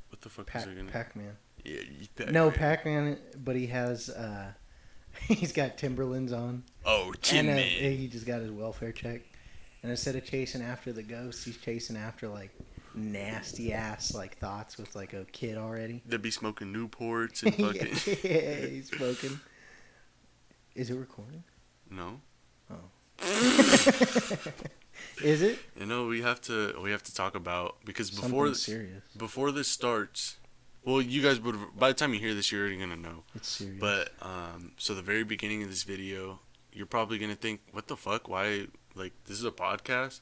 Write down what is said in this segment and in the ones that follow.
What the fuck is it gonna? Pac-Man. Yeah, No, Pac-Man. Pac-Man, but he has he's got Timberlands on, Oh, and Tin Man. he just got his welfare check. And instead of chasing after the ghost, he's chasing after like nasty ass like thoughts with like a kid already. They be smoking Newports and Yeah, fucking. he's smoking. Is it recording? No. Oh. Is it? We have to talk about because Something serious. before this starts, well, you guys would by the time you hear this, you're already gonna know. It's serious. But so the very beginning of this video, you're probably gonna think, what the fuck? Why? Like, this is a podcast.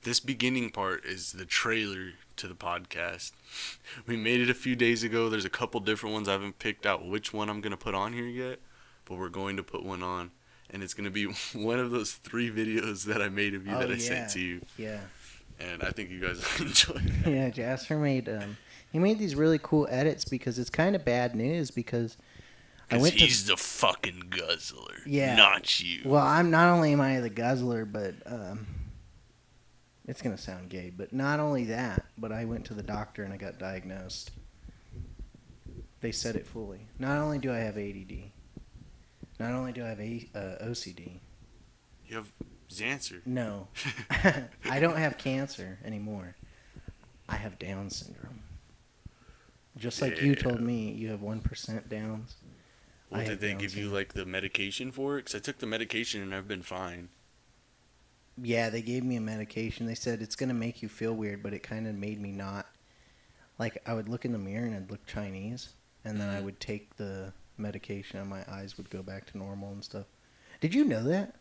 This beginning part is the trailer to the podcast. We made it a few days ago. There's a couple different ones. I haven't picked out which one I'm gonna put on here yet, but we're going to put one on, and it's gonna be one of those 3 videos that I made of you Oh that I yeah, sent to you, yeah, and I think you guys will enjoy that. yeah. Jasper made he made these really cool edits because it's kind of bad news because I Because went to he's the fucking guzzler, yeah. not you. Well, I'm not only am I the guzzler, but it's gonna sound gay, but not only that, but I went to the doctor and I got diagnosed. They said it fully. Not only do I have ADD, not only do I have OCD. You have Xancer. No, I don't have cancer anymore. I have Down syndrome. Just like you told me, you have 1% Downs. Well, I did have they Down give you syndrome. like the medication for it? Because I took the medication and I've been fine. Yeah, they gave me a medication. They said it's gonna make you feel weird, but it kind of made me not. Like I would look in the mirror and I'd look Chinese, and then I would take the medication and my eyes would go back to normal and stuff. Did you know that?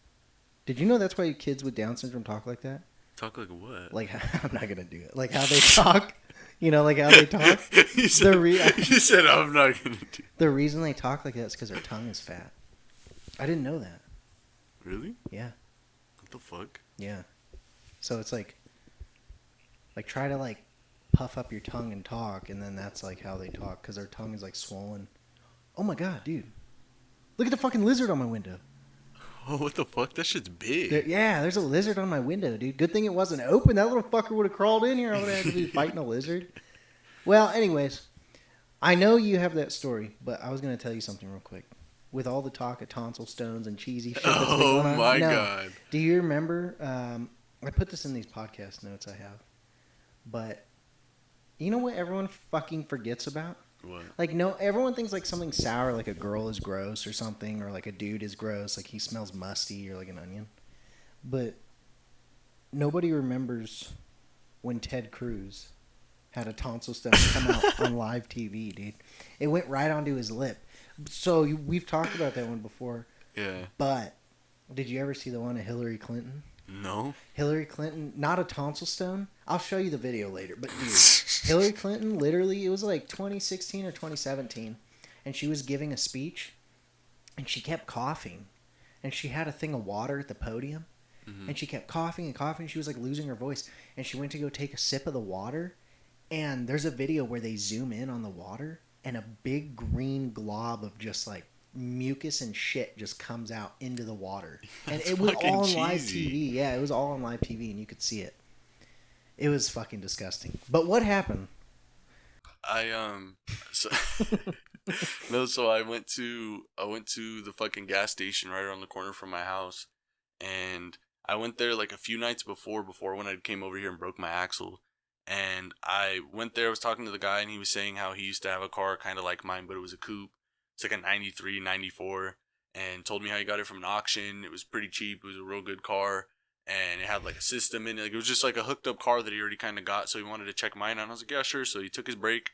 Did you know that's why kids with Down syndrome talk like that? Talk like what? Like I'm not gonna do it. Like how they talk. You know, like how they talk. you, said, The you said I'm not gonna do. the reason they talk like that is because their tongue is fat. I didn't know that. Really? Yeah. What the fuck? Yeah. So it's like try to like puff up your tongue and talk, and then that's like how they talk because their tongue is like swollen. Oh my god, dude! Look at the fucking lizard on my window. Oh, what the fuck? That shit's big. Yeah, there's a lizard on my window, dude. Good thing it wasn't open. That little fucker would have crawled in here. I would have had to be fighting a lizard. Well, anyways, I know you have that story, but I was gonna tell you something real quick. With all the talk of tonsil stones and cheesy shit that's been Oh going on, my no. god. Do you remember? I put this in these podcast notes I have, but you know what everyone fucking forgets about? What? Like, no, everyone thinks like something sour, like a girl is gross or something, or like a dude is gross, like he smells musty or like an onion. But nobody remembers when Ted Cruz had a tonsil stone come out on live TV, dude. It went right onto his lip. So we've talked about that one before. Yeah. But did you ever see the one of Hillary Clinton? No. Hillary Clinton, not a tonsil stone. I'll show you the video later. But dude, Hillary Clinton, literally, it was like 2016 or 2017, and she was giving a speech, and she kept coughing, and she had a thing of water at the podium, and she kept coughing and coughing. She was like losing her voice, and she went to go take a sip of the water, and there's a video where they zoom in on the water, and a big green glob of just like mucus and shit just comes out into the water, and That's it was fucking all on live cheesy. TV. Yeah, it was all on live TV, and you could see it. It was fucking disgusting. But what happened? So no, so I went to the fucking gas station right around the corner from my house, and I went there like a few nights before when I came over here and broke my axle. And I went there, I was talking to the guy, and he was saying how he used to have a car kind of like mine, but it was a coupe. It's like a 93, 94, and told me how he got it from an auction. It was pretty cheap. It was a real good car, and it had like a system in it. Like, it was just like a hooked up car that he already kind of got, so he wanted to check mine out. And I was like, yeah, sure. So he took his break.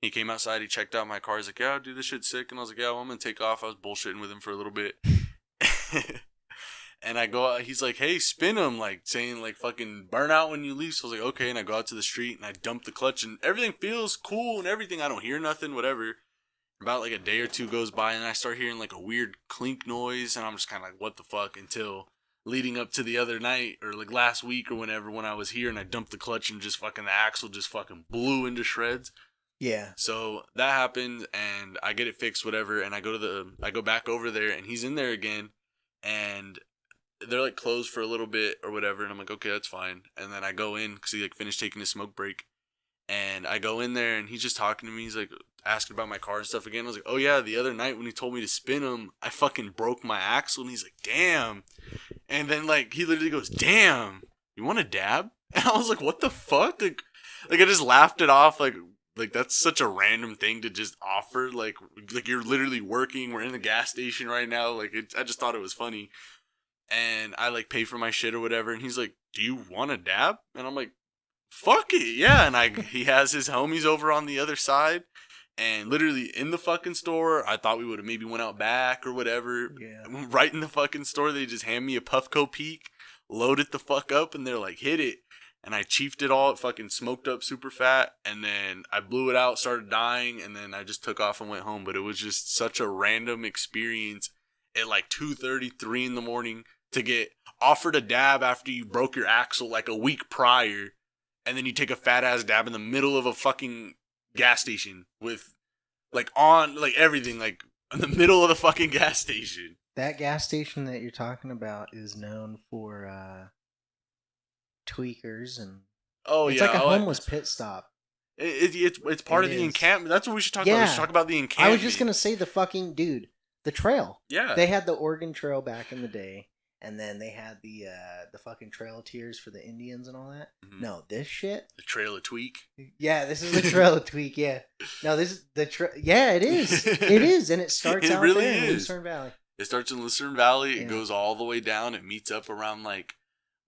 He came outside, he checked out my car. He's like, yeah, dude, this shit's sick. And I was like, yeah, well, I'm going to take off. I was bullshitting with him for a little bit. And I go out, he's like, hey, spin him, like saying like fucking burn out when you leave. So I was like, okay. And I go out to the street and I dump the clutch and everything feels cool and everything. I don't hear nothing, whatever. About like a day or two goes by and I start hearing like a weird clink noise. And I'm just kind of like, what the fuck? Until leading up to the other night or like last week or whenever when I was here and I dumped the clutch and just fucking the axle just fucking blew into shreds. Yeah. So that happened and I get it fixed, whatever. And I go back over there and he's in there again. And they're like closed for a little bit or whatever, and I'm like, okay, that's fine. And then I go in because he like finished taking his smoke break, And I go in there, and he's just talking to me. He's like asking about my car and stuff again. I was like, oh yeah, the other night when he told me to spin him, I fucking broke my axle. And he's like, damn. And then like he literally goes, damn, you want a dab? And I was like, what the fuck? Like I just laughed it off. Like that's such a random thing to just offer. Like you're literally working. We're in the gas station right now. I just thought it was funny. And I like pay for my shit or whatever. And he's like, do you want a dab? And I'm like, fuck it, yeah. And he has his homies over on the other side. And literally in the fucking store, I thought we would have maybe went out back or whatever. Yeah. Right in the fucking store, they just hand me a Puffco Peak, load it the fuck up, and they're like, hit it. And I chiefed it all. It fucking smoked up super fat. And then I blew it out, started dying, and then I just took off and went home. But it was just such a random experience at like 2:30, 3 in the morning to get offered a dab after you broke your axle like a week prior. And then you take a fat ass dab in the middle of a fucking gas station with like on like everything, like in the middle of the fucking gas station. That gas station that you're talking about is known for tweakers, and Oh it's yeah, like a homeless pit stop. It's part of the encampment. That's what we should talk about. We should talk about the encampment. I was just gonna say the fucking dude, the trail. Yeah, they had the Oregon Trail back in the day, and then they had the fucking Trail of Tears for the Indians and all that. Mm-hmm. No, this shit. The Trail of Tweak. Yeah, this is the Trail of Tweak. Yeah, no, this is the trail. Yeah, it is. It is, and it starts out really there in Lucerne Valley. It starts in Lucerne Valley. It goes all the way down. It meets up around like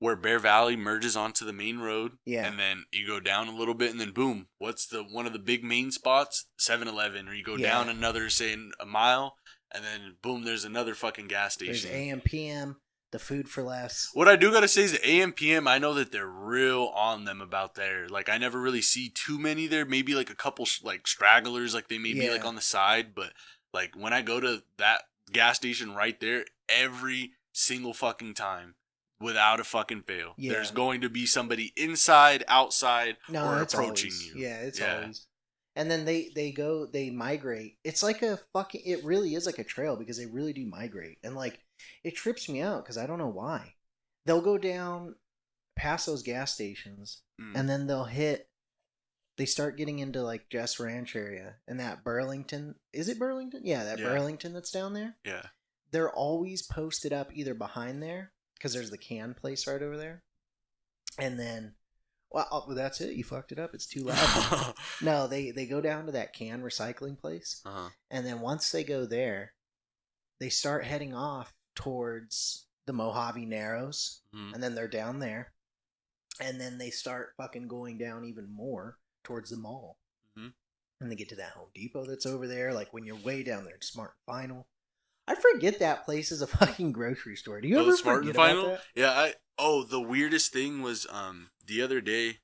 where Bear Valley merges onto the main road. Yeah. And then you go down a little bit, and then boom, what's one of the big main spots? 7-Eleven. Or you go down another, say, a mile, and then boom, there's another fucking gas station. There's AM/PM, the Food for Less. What I do gotta say is the AM/PM, I know that they're real on them about there. Like, I never really see too many there. Maybe like a couple like stragglers, like they may be like on the side. But like when I go to that gas station right there, every single fucking time, without a fucking fail, there's going to be somebody inside, outside, or approaching always, you. Yeah, it's always. And then they migrate. It's like it really is like a trail because they really do migrate. And like, it trips me out because I don't know why. They'll go down past those gas stations, and then they start getting into like Jess Ranch area and that Burlington. Is it Burlington? Yeah, that Burlington that's down there. Yeah. They're always posted up either behind there, because there's the can place right over there. And then, well, that's it. You fucked it up. It's too loud. No, they go down to that can recycling place. Uh-huh. And then once they go there, they start heading off towards the Mojave Narrows. Mm-hmm. And then they're down there. And then they start fucking going down even more towards the mall. Mm-hmm. And they get to that Home Depot that's over there. Like when you're way down there, Smart & Final. I forget that place is a fucking grocery store. Do you ever forget about that? Yeah, the weirdest thing was the other day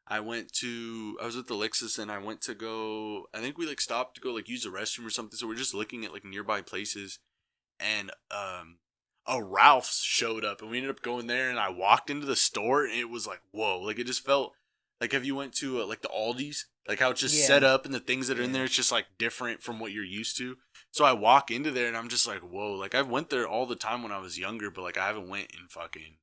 I was with Alexis and I went to go, I think we like stopped to go like use the restroom or something, so we're just looking at like nearby places, and a Ralph's showed up and we ended up going there, and I walked into the store and it was like, whoa, like it just felt like if you went to like the Aldi's, like how it's just set up and the things that are in there, it's just like different from what you're used to. So I walk into there and I'm just like, whoa, like I went there all the time when I was younger, but like I haven't went in fucking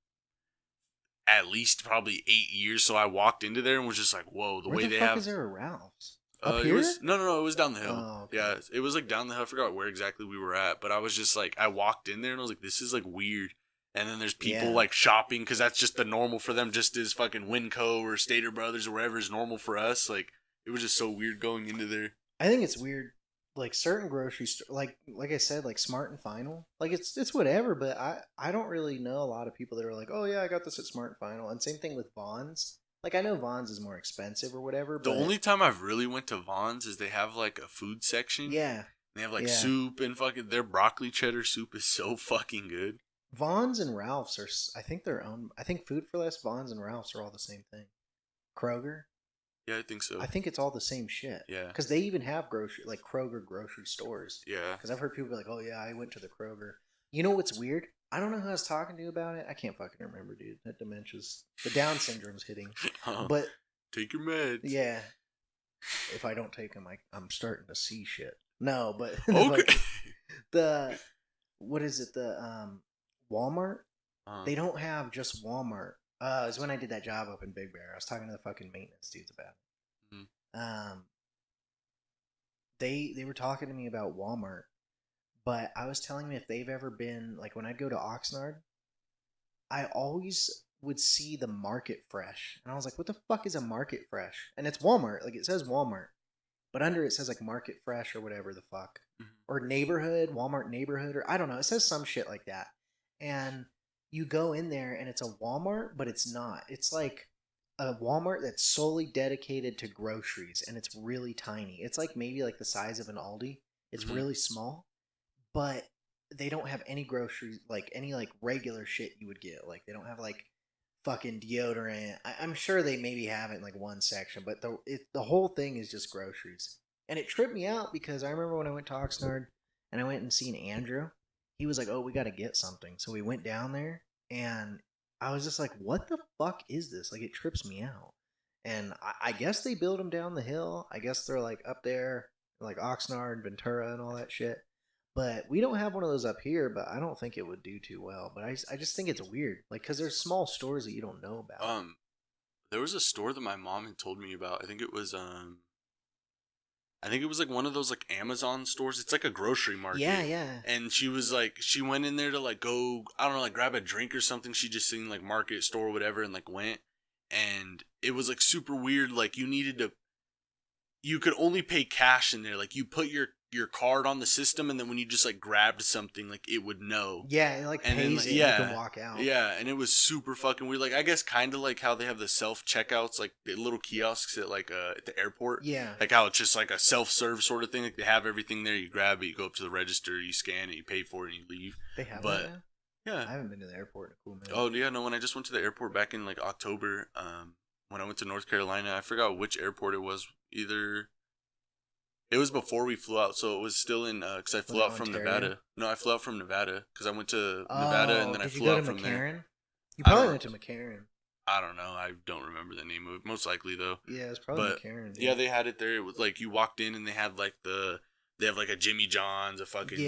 at least probably 8 years. So I walked into there and was just like, whoa, way they have. Is there a Ralph's? Up here? No, it was down the hill. Oh, okay. Yeah, it was like down the hill. I forgot where exactly we were at, but I was just like, I walked in there and I was like, this is like weird. And then there's people like shopping because that's just the normal for them, just as fucking Winco or Stater Brothers or wherever is normal for us. Like it was just so weird going into there. I think it's weird. Like certain grocery stores, like I said, like Smart & Final, like it's whatever. But I don't really know a lot of people that are like, oh yeah, I got this at Smart & Final. And same thing with Vons. Like I know Vons is more expensive or whatever. But the only time I've really went to Vons is they have like a food section. Yeah. They have like soup and fucking their broccoli cheddar soup is so fucking good. Vons and Ralph's are, I think they're owned. I think Food for Less, Vons, and Ralph's are all the same thing. Kroger. Yeah, I think so. I think it's all the same shit. Yeah. Because they even have Kroger grocery stores. Yeah. Because I've heard people be like, oh yeah, I went to the Kroger. You know what's weird? I don't know who I was talking to about it. I can't fucking remember, dude. That dementia's, the Down syndrome's hitting. But take your meds. Yeah. If I don't take them, I'm starting to see shit. No, but okay. What is it? The Walmart. They don't have just Walmart. It was when I did that job up in Big Bear. I was talking to the fucking maintenance dudes about it. Mm-hmm. Um, they were talking to me about Walmart, but I was telling them if they've ever been like when I go to Oxnard, I always would see the Market Fresh, and I was like, "What the fuck is a Market Fresh?" And it's Walmart, like it says Walmart, but under it says like Market Fresh or whatever the fuck, or neighborhood, Walmart neighborhood, or I don't know. It says some shit like that, and you go in there and it's a Walmart, but it's not. It's like a Walmart that's solely dedicated to groceries, and it's really tiny. It's like maybe like the size of an Aldi. It's Mm-hmm. really small, but they don't have any groceries like any like regular shit you would get. Like they don't have like fucking deodorant. I'm sure they maybe have it in like one section, but the whole thing is just groceries. And it tripped me out because I remember when I went to Oxnard and I went and seen Andrew. He was like, "Oh, we got to get something." So we went down there, and I was just like, "What the fuck is this?" Like it trips me out. And I guess they build them down the hill. I guess they're like up there, like Oxnard, Ventura, and all that shit. But we don't have one of those up here, but I don't think it would do too well. But I just think it's weird. Like, because there's small stores that you don't know about. There was a store that my mom had told me about. I think it was like one of those like Amazon stores. It's like a grocery market. Yeah, yeah. And she was like, she went in there to like go, I don't know, like grab a drink or something. She just seen like market store or whatever and like went. And it was like super weird. Like you could only pay cash in there. Like you put your card on the system, and then when you just like grabbed something, like it would know. Yeah, it like And then, pays like, it. yeah, You can walk out. yeah, and it was super fucking weird. Like I guess kind of like how they have the self checkouts, like the little kiosks at like at the airport. Yeah. Like how it's just like a self serve sort of thing. Like they have everything there. You grab it, you go up to the register, you scan it, you pay for it, and you leave. They have But that now? yeah. I haven't been to the airport in a cool minute. Oh yeah, no. When I just went to the airport back in like October, when I went to North Carolina, I forgot which airport it was. Either it was before we flew out, so it was still in because I flew out from Ontario? Nevada. No, I flew out from Nevada because I went to Nevada and then I did you flew go out to from there. McCarran? You I probably don't- went to McCarran. I don't know. I don't remember the name of it. Most likely though. Yeah, it's probably But McCarran. Dude. yeah, they had it there. It was like you walked in and they had like they have like a Jimmy John's, a fucking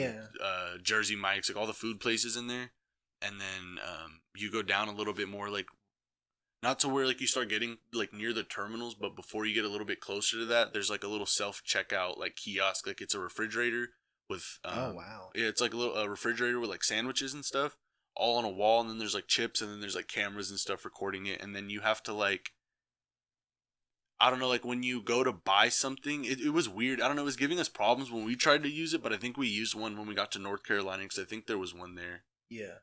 Jersey Mike's, like all the food places in there. And then you go down a little bit more, like not to where like you start getting like near the terminals, but before you get a little bit closer to that, there's like a little self checkout like kiosk, like it's a refrigerator with oh wow, yeah, it's like a little refrigerator with like sandwiches and stuff all on a wall, and then there's like chips, and then there's like cameras and stuff recording it, and then you have to like I don't know, like when you go to buy something, it was weird. I don't know, it was giving us problems when we tried to use it, but I think we used one when we got to North Carolina because I think there was one there. yeah.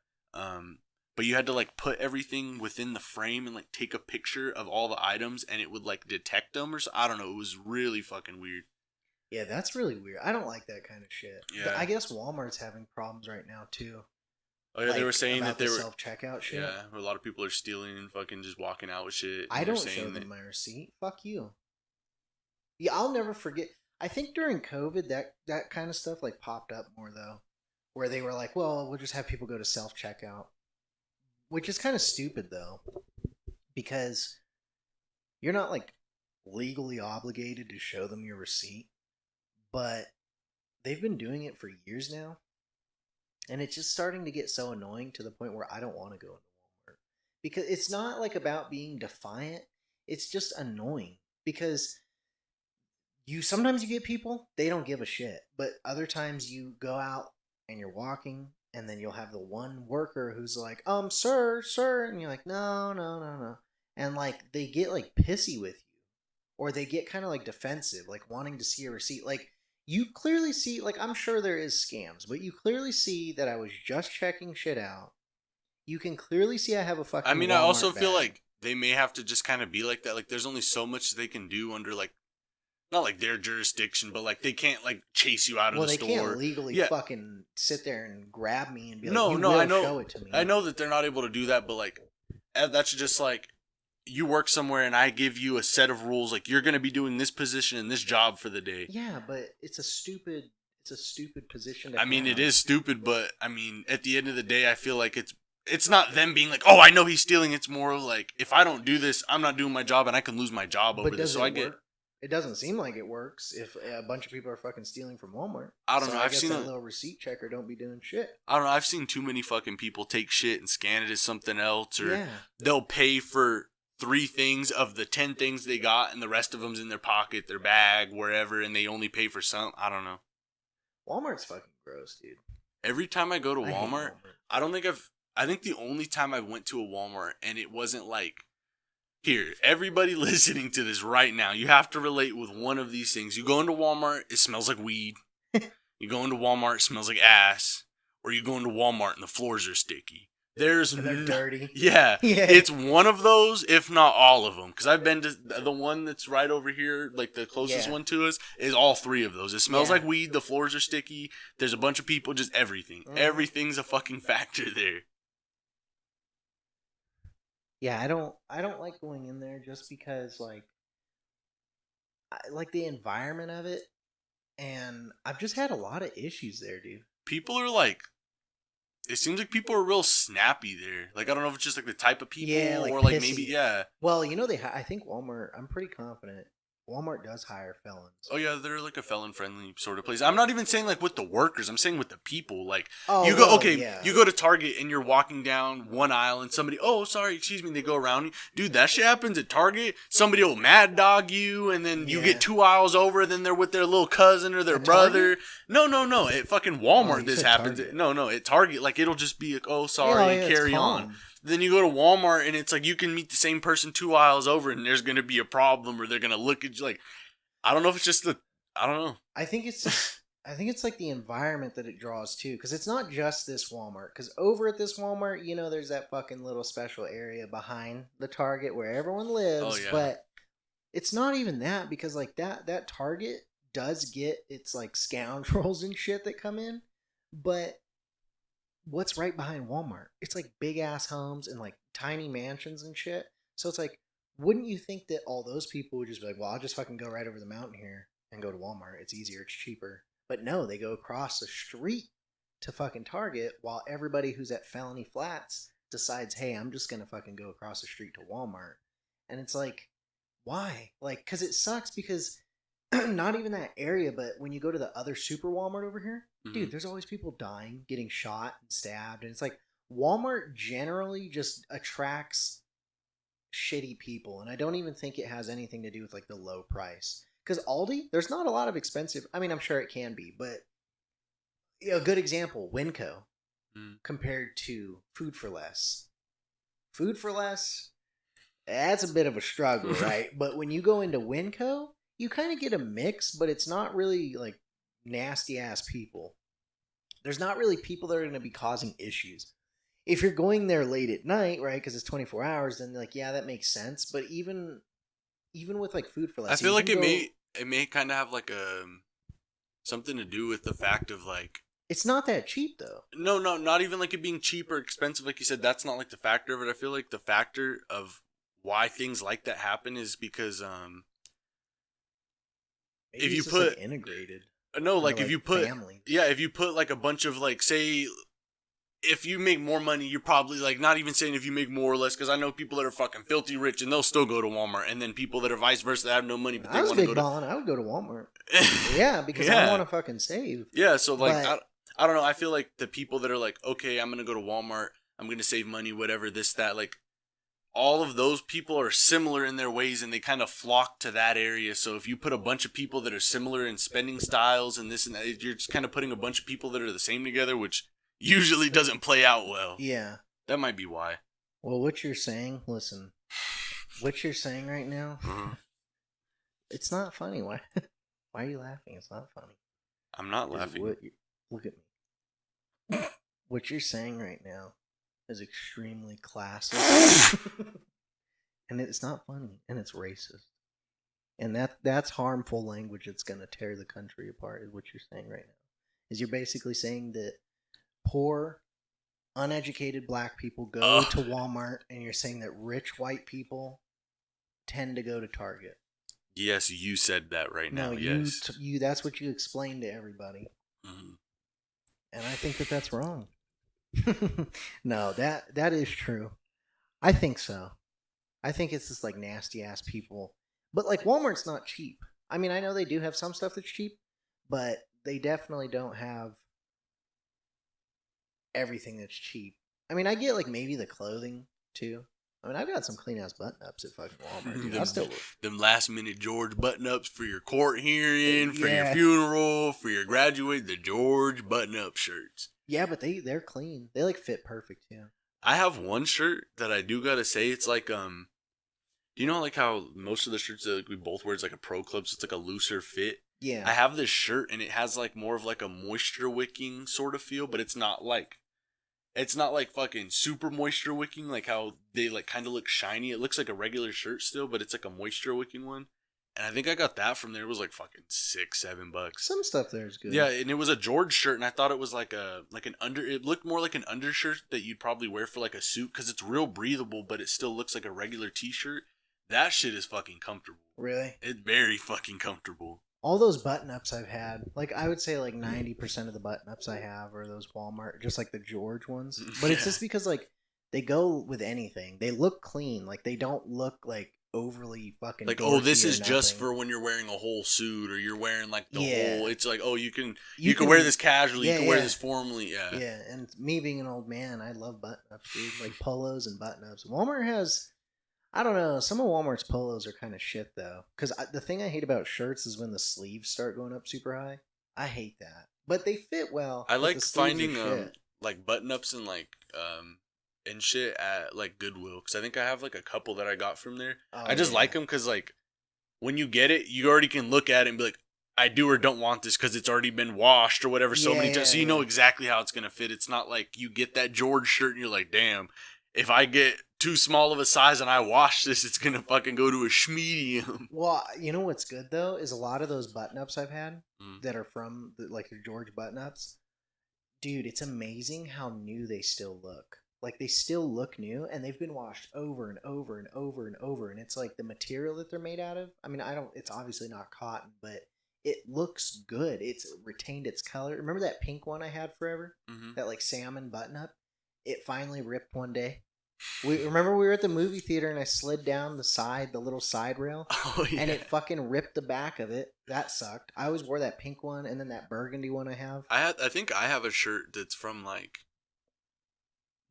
But you had to like put everything within the frame and like take a picture of all the items, and it would like detect them or so. I don't know. It was really fucking weird. Yeah, that's really weird. I don't like that kind of shit. Yeah. I guess Walmart's having problems right now too. Oh yeah, they were saying that they were self checkout shit. Yeah, where a lot of people are stealing and fucking just walking out with shit. I don't show them my receipt. Fuck you. Yeah, I'll never forget. I think during COVID that kind of stuff like popped up more though, where they were like, "Well, we'll just have people go to self checkout," which is kind of stupid though, because you're not like legally obligated to show them your receipt, but they've been doing it for years now. And it's just starting to get so annoying to the point where I don't want to go into Walmart. Because it's not like about being defiant. It's just annoying. Because sometimes you get people, they don't give a shit. But other times you go out and you're walking, and then you'll have the one worker who's like, sir. And you're like, no. And like they get like pissy with you. Or they get kind of like defensive, like wanting to see a receipt. Like you clearly see, like I'm sure there is scams, but you clearly see that I was just checking shit out. You can clearly see I have a fucking. I mean, Walmart I also bag. feel like they may have to just kind of be like that. Like, there's only so much they can do under like, not like their jurisdiction, but like they can't like chase you out of the store. Well, they can't legally Yeah. fucking sit there and grab me and be like, No, "You no, will I know, show it to me." I know that they're not able to do that, but like, that's just like. You work somewhere and I give you a set of rules, like you're going to be doing this position and this job for the day. Yeah, but it's a stupid position to I mean, have. it is stupid, but I mean, at the end of the day, I feel like it's not them being like, oh, I know he's stealing. It's more like, if I don't do this, I'm not doing my job and I can lose my job over this. So I get. It doesn't seem like it works if a bunch of people are fucking stealing from Walmart. I don't know. I've seen that little receipt checker don't be doing shit. I don't know. I've seen too many fucking people take shit and scan it as something else, or Yeah. they'll pay for 3 things of the 10 things they got, and the rest of them's in their pocket, their bag, wherever, and they only pay for some. I don't know. Walmart's fucking gross, dude. Every time I go to I hate Walmart, I think the only time I went to a Walmart and it wasn't like, here, everybody listening to this right now, you have to relate with one of these things. You go into Walmart, it smells like weed. You go into Walmart, it smells like ass. Or you go into Walmart and the floors are sticky. And they're dirty. Yeah, Yeah. it's one of those, if not all of them. Because I've been to the one that's right over here, like the closest one to us, is all 3 of those. It smells like weed, the floors are sticky, there's a bunch of people, just everything. Everything's a fucking factor there. Yeah, I don't like going in there just because, like, I like the environment of it, and I've just had a lot of issues there, dude. People are like, it seems like people are real snappy there. Like, I don't know if it's just like the type of people, or like maybe, yeah. Well, you know, I think Walmart, I'm pretty confident Walmart does hire felons. Oh yeah, they're like a felon-friendly sort of place. I'm not even saying like with the workers. I'm saying with the people. Like, you go to Target and you're walking down one aisle and somebody, oh sorry, excuse me, they go around you. Dude, that shit happens at Target. Somebody will mad dog you, and then you get 2 aisles over, then they're with their little cousin or their brother. No. At fucking Walmart, this happens. Target. No, at Target, like it'll just be like, oh sorry, carry on. Then you go to Walmart and it's like you can meet the same person 2 aisles over and there's going to be a problem, or they're going to look at you like, I don't know if it's just I don't know. I think it's like the environment that it draws too, because it's not just this Walmart. Because over at this Walmart, you know, there's that fucking little special area behind the Target where everyone lives. Oh, yeah. But it's not even that, because like that Target does get its like scoundrels and shit that come in, but what's right behind Walmart? It's like big ass homes and like tiny mansions and shit. So it's like, wouldn't you think that all those people would just be like, well, I'll just fucking go right over the mountain here and go to Walmart. It's easier, it's cheaper. But no, they go across the street to fucking Target, while everybody who's at Felony Flats decides, hey, I'm just gonna fucking go across the street to Walmart. And it's like, why? Like, because it sucks, because not even that area, but when you go to the other super Walmart over here, dude, there's always people dying, getting shot and stabbed. And it's like, Walmart generally just attracts shitty people. And I don't even think it has anything to do with like the low price. Because Aldi, there's not a lot of expensive. I mean, I'm sure it can be, but a good example, Winco, compared to Food for Less. Food for Less, that's a bit of a struggle, right? But when you go into Winco, you kind of get a mix, but it's not really like nasty ass people. There's not really people that are going to be causing issues. If you're going there late at night, right, because it's 24 hours, then like, yeah, that makes sense. But even with like Food for Less, I feel like it may kind of have like something to do with the fact of like, it's not that cheap though. No, not even like it being cheap or expensive. Like you said, that's not like the factor of it. I feel like the factor of why things like that happen is because Maybe if you it's put like integrated. No, like if you put family. Yeah, if you put like a bunch of like, say, if you make more money, you're probably like, not even saying if you make more or less, because I know people that are fucking filthy rich and they'll still go to Walmart, and then people that are vice versa that have no money but they want to go to. I would go to Walmart. Yeah, because I want to fucking save. Yeah, so like I don't know. I feel like the people that are like, okay, I'm gonna go to Walmart, I'm gonna save money, whatever, this, that, like, all of those people are similar in their ways and they kind of flock to that area. So if you put a bunch of people that are similar in spending styles and this and that, you're just kind of putting a bunch of people that are the same together, which usually doesn't play out well. Yeah. That might be why. Well, what you're saying, listen, what you're saying right now, it's not funny. Why are you laughing? It's not funny. I'm not laughing. Look at me. What you're saying right now is extremely classist. And it's not funny, and it's racist. And that's harmful language that's going to tear the country apart, is what you're saying right now. Is you're basically saying that poor, uneducated black people go to Walmart, and you're saying that rich white people tend to go to Target. Yes, you said that right now. Yes. You that's what you explained to everybody. Mm-hmm. And I think that that's wrong. No, that is true. I think so. I think it's just like nasty ass people. But like Walmart's not cheap. I mean, I know they do have some stuff that's cheap, but they definitely don't have everything that's cheap. I mean, I get like maybe the clothing too. I mean, I've got some clean ass button ups at fucking Walmart, dude. I them, still them last minute George button ups for your court hearing, for your Yeah. funeral, for your graduate, the George button up shirts. Yeah, but they're clean. They like fit perfect, yeah. I have one shirt that I do gotta say, it's like do you know like how most of the shirts that we both wear is like a pro club, so it's like a looser fit? Yeah. I have this shirt and it has like more of like a moisture wicking sort of feel, but it's not like fucking super moisture wicking, like how they like kind of look shiny. It looks like a regular shirt still, but it's like a moisture wicking one. And I think I got that from there. It was like fucking $6-7. Some stuff there is good. Yeah, and it was a George shirt, and I thought it was like it looked more like an undershirt that you'd probably wear for like a suit, because it's real breathable, but it still looks like a regular t-shirt. That shit is fucking comfortable. Really? It's very fucking comfortable. All those button ups I've had, like I would say like 90% of the button ups I have are those Walmart, just like the George ones. But it's just because like they go with anything. They look clean. Like they don't look like overly fucking like, dorky oh, this or is just nothing. for when you're wearing a whole suit, or you're wearing like the Yeah. whole. It's like, oh, you can You can can- wear this casually. Yeah, you can wear yeah. this formally. Yeah. Yeah, and me being an old man, I love button ups, dude. Like polos and button ups. Walmart has, I don't know, some of Walmart's polos are kind of shit though. Because the thing I hate about shirts is when the sleeves start going up super high. I hate that, but they fit well. I but like the sleeves are finding shit. like button ups and like and shit at like Goodwill, because I think I have like a couple that I got from there. Oh, I just yeah. like them because like when you get it, you already can look at it and be like, I do or don't want this because it's already been washed or whatever so many Yeah, times, so you know yeah. exactly how it's gonna fit. It's not like you get that George shirt and you're like, damn, if I get too small of a size and I wash this, it's gonna fucking go to a schmedium. Well, you know what's good though is a lot of those button ups I've had Mm. that are from like the George button ups. Dude, it's amazing how new they still look. Like they still look new, and they've been washed over and over and over and over. And it's like the material that they're made out of. I mean, I don't. It's obviously not cotton, but it looks good. It's retained its color. Remember that pink one I had forever? Mm-hmm. That like salmon button up. It finally ripped one day. We were at the movie theater, and I slid down the side, the little side rail, Oh yeah. and it fucking ripped the back of it. That sucked. I always wore that pink one, and then that burgundy one I have. I think I have a shirt that's from like,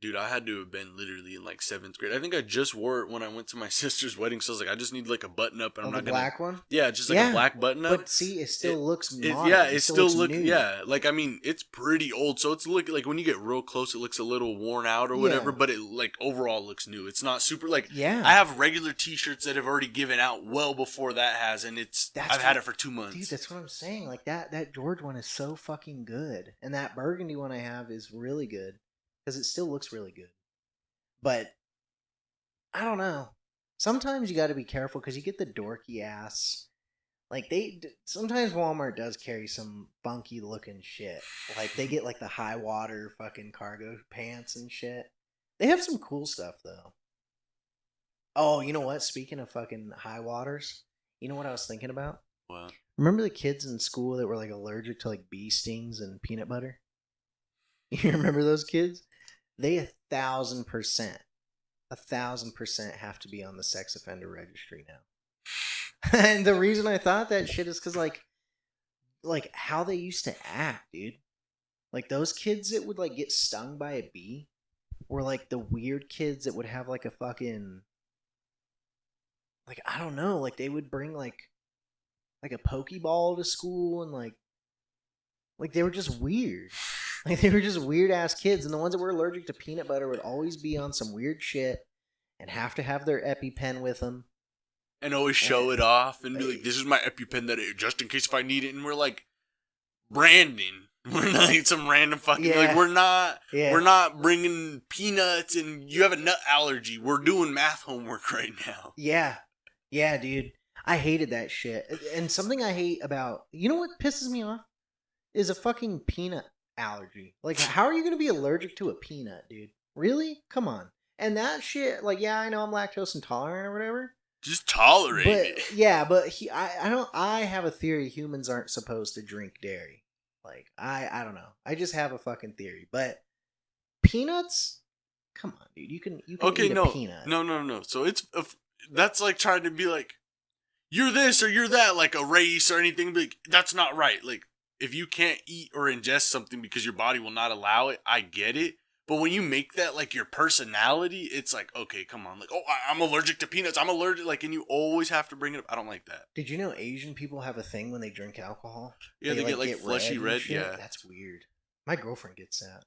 dude, I had to have been literally in like 7th grade. I think I just wore it when I went to my sister's wedding, so I was like, I just need like a button up, and Oh, I'm the not gonna. black one. Yeah, just like Yeah, a black button up. But see, it still looks modern. Yeah, it still looks look. new. Yeah, like I mean, it's pretty old, so it's like when you get real close, it looks a little worn out or whatever. Yeah. But it like overall looks new. It's not super like. Yeah. I have regular T-shirts that have already given out well before that has, and I've had it for 2 months. Dude, that's what I'm saying. Like that George one is so fucking good, and that burgundy one I have is really good because it still looks really good. But I don't know. Sometimes you got to be careful because you get the dorky ass. Like sometimes Walmart does carry some funky looking shit. Like they get like the high water fucking cargo pants and shit. They have some cool stuff though. Oh, you know what? Speaking of fucking high waters, you know what I was thinking about? Well, Remember the kids in school that were like allergic to like bee stings and peanut butter? You remember those kids? They 1,000% have to be on the sex offender registry now. And the reason I thought that shit is because like how they used to act, dude. Like those kids that would like get stung by a bee were like the weird kids that would have like a fucking, like I don't know, like they would bring like a pokeball to school and like they were just weird. Like they were just weird ass kids, and the ones that were allergic to peanut butter would always be on some weird shit and have to have their EpiPen with them. and always show it off and be like, "This is my EpiPen just in case if I need it." And we're like, Brandon, we're not like some random fucking like we're not bringing peanuts and you have a nut allergy. We're doing math homework right now. Yeah, dude. I hated that shit. And something I hate about, you know what pisses me off is a fucking peanut allergy. Like, how are you going to be allergic to a peanut, dude? Really? Come on. And that shit, like, yeah, I know I'm lactose intolerant or whatever. Just tolerate it. Yeah, but I have a theory humans aren't supposed to drink dairy. Like, I don't know. I just have a fucking theory. But peanuts? Come on, dude. You can Okay, eat a peanut. No. So that's like trying to be like, you're this or you're that, like a race or anything. But like, that's not right. Like, if you can't eat or ingest something because your body will not allow it, I get it. But when you make that like your personality, it's like, okay, come on, like, oh, I'm allergic to peanuts. I'm allergic, like, and you always have to bring it up. I don't like that. Did you know Asian people have a thing when they drink alcohol? Yeah, they get like get fleshy and red. shit? Yeah, That's weird. My girlfriend gets that.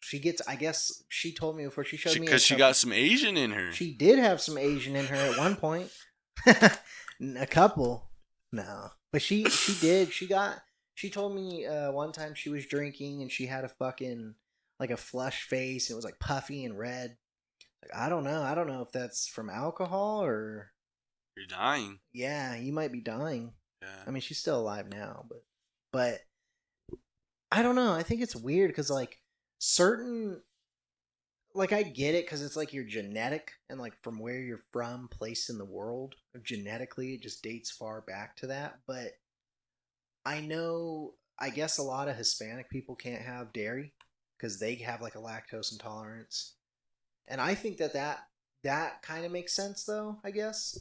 She gets. I guess she told me before. She showed me because she got some Asian in her. She did have some Asian in her at one point. A couple. No, but she did. She told me one time she was drinking and she had a fucking like a flush face. And it was like puffy and red. Like, I don't know. I don't know if that's from alcohol or. You're dying. Yeah, you might be dying. Yeah. I mean, she's still alive now, but I don't know. I think it's weird because like certain, like I get it because it's like your genetic and like from where you're from, placed in the world, genetically it just dates far back to that. But I know, I guess a lot of Hispanic people can't have dairy because they have like a lactose intolerance, and I think that kind of makes sense though. I guess,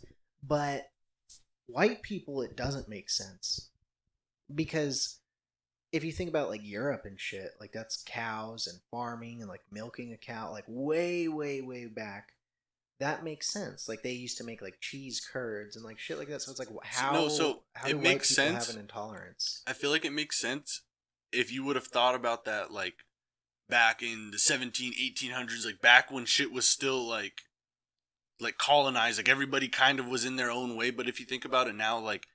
but white people it doesn't make sense because if you think about like Europe and shit, like that's cows and farming and like milking a cow, like way, way, way back. That makes sense. Like they used to make like cheese curds and like shit like that. So it's like how it do makes white people sense. have an intolerance? I feel like it makes sense if you would have thought about that like back in the 1800s, like back when shit was still like colonized, like everybody kind of was in their own way. But if you think about it now, like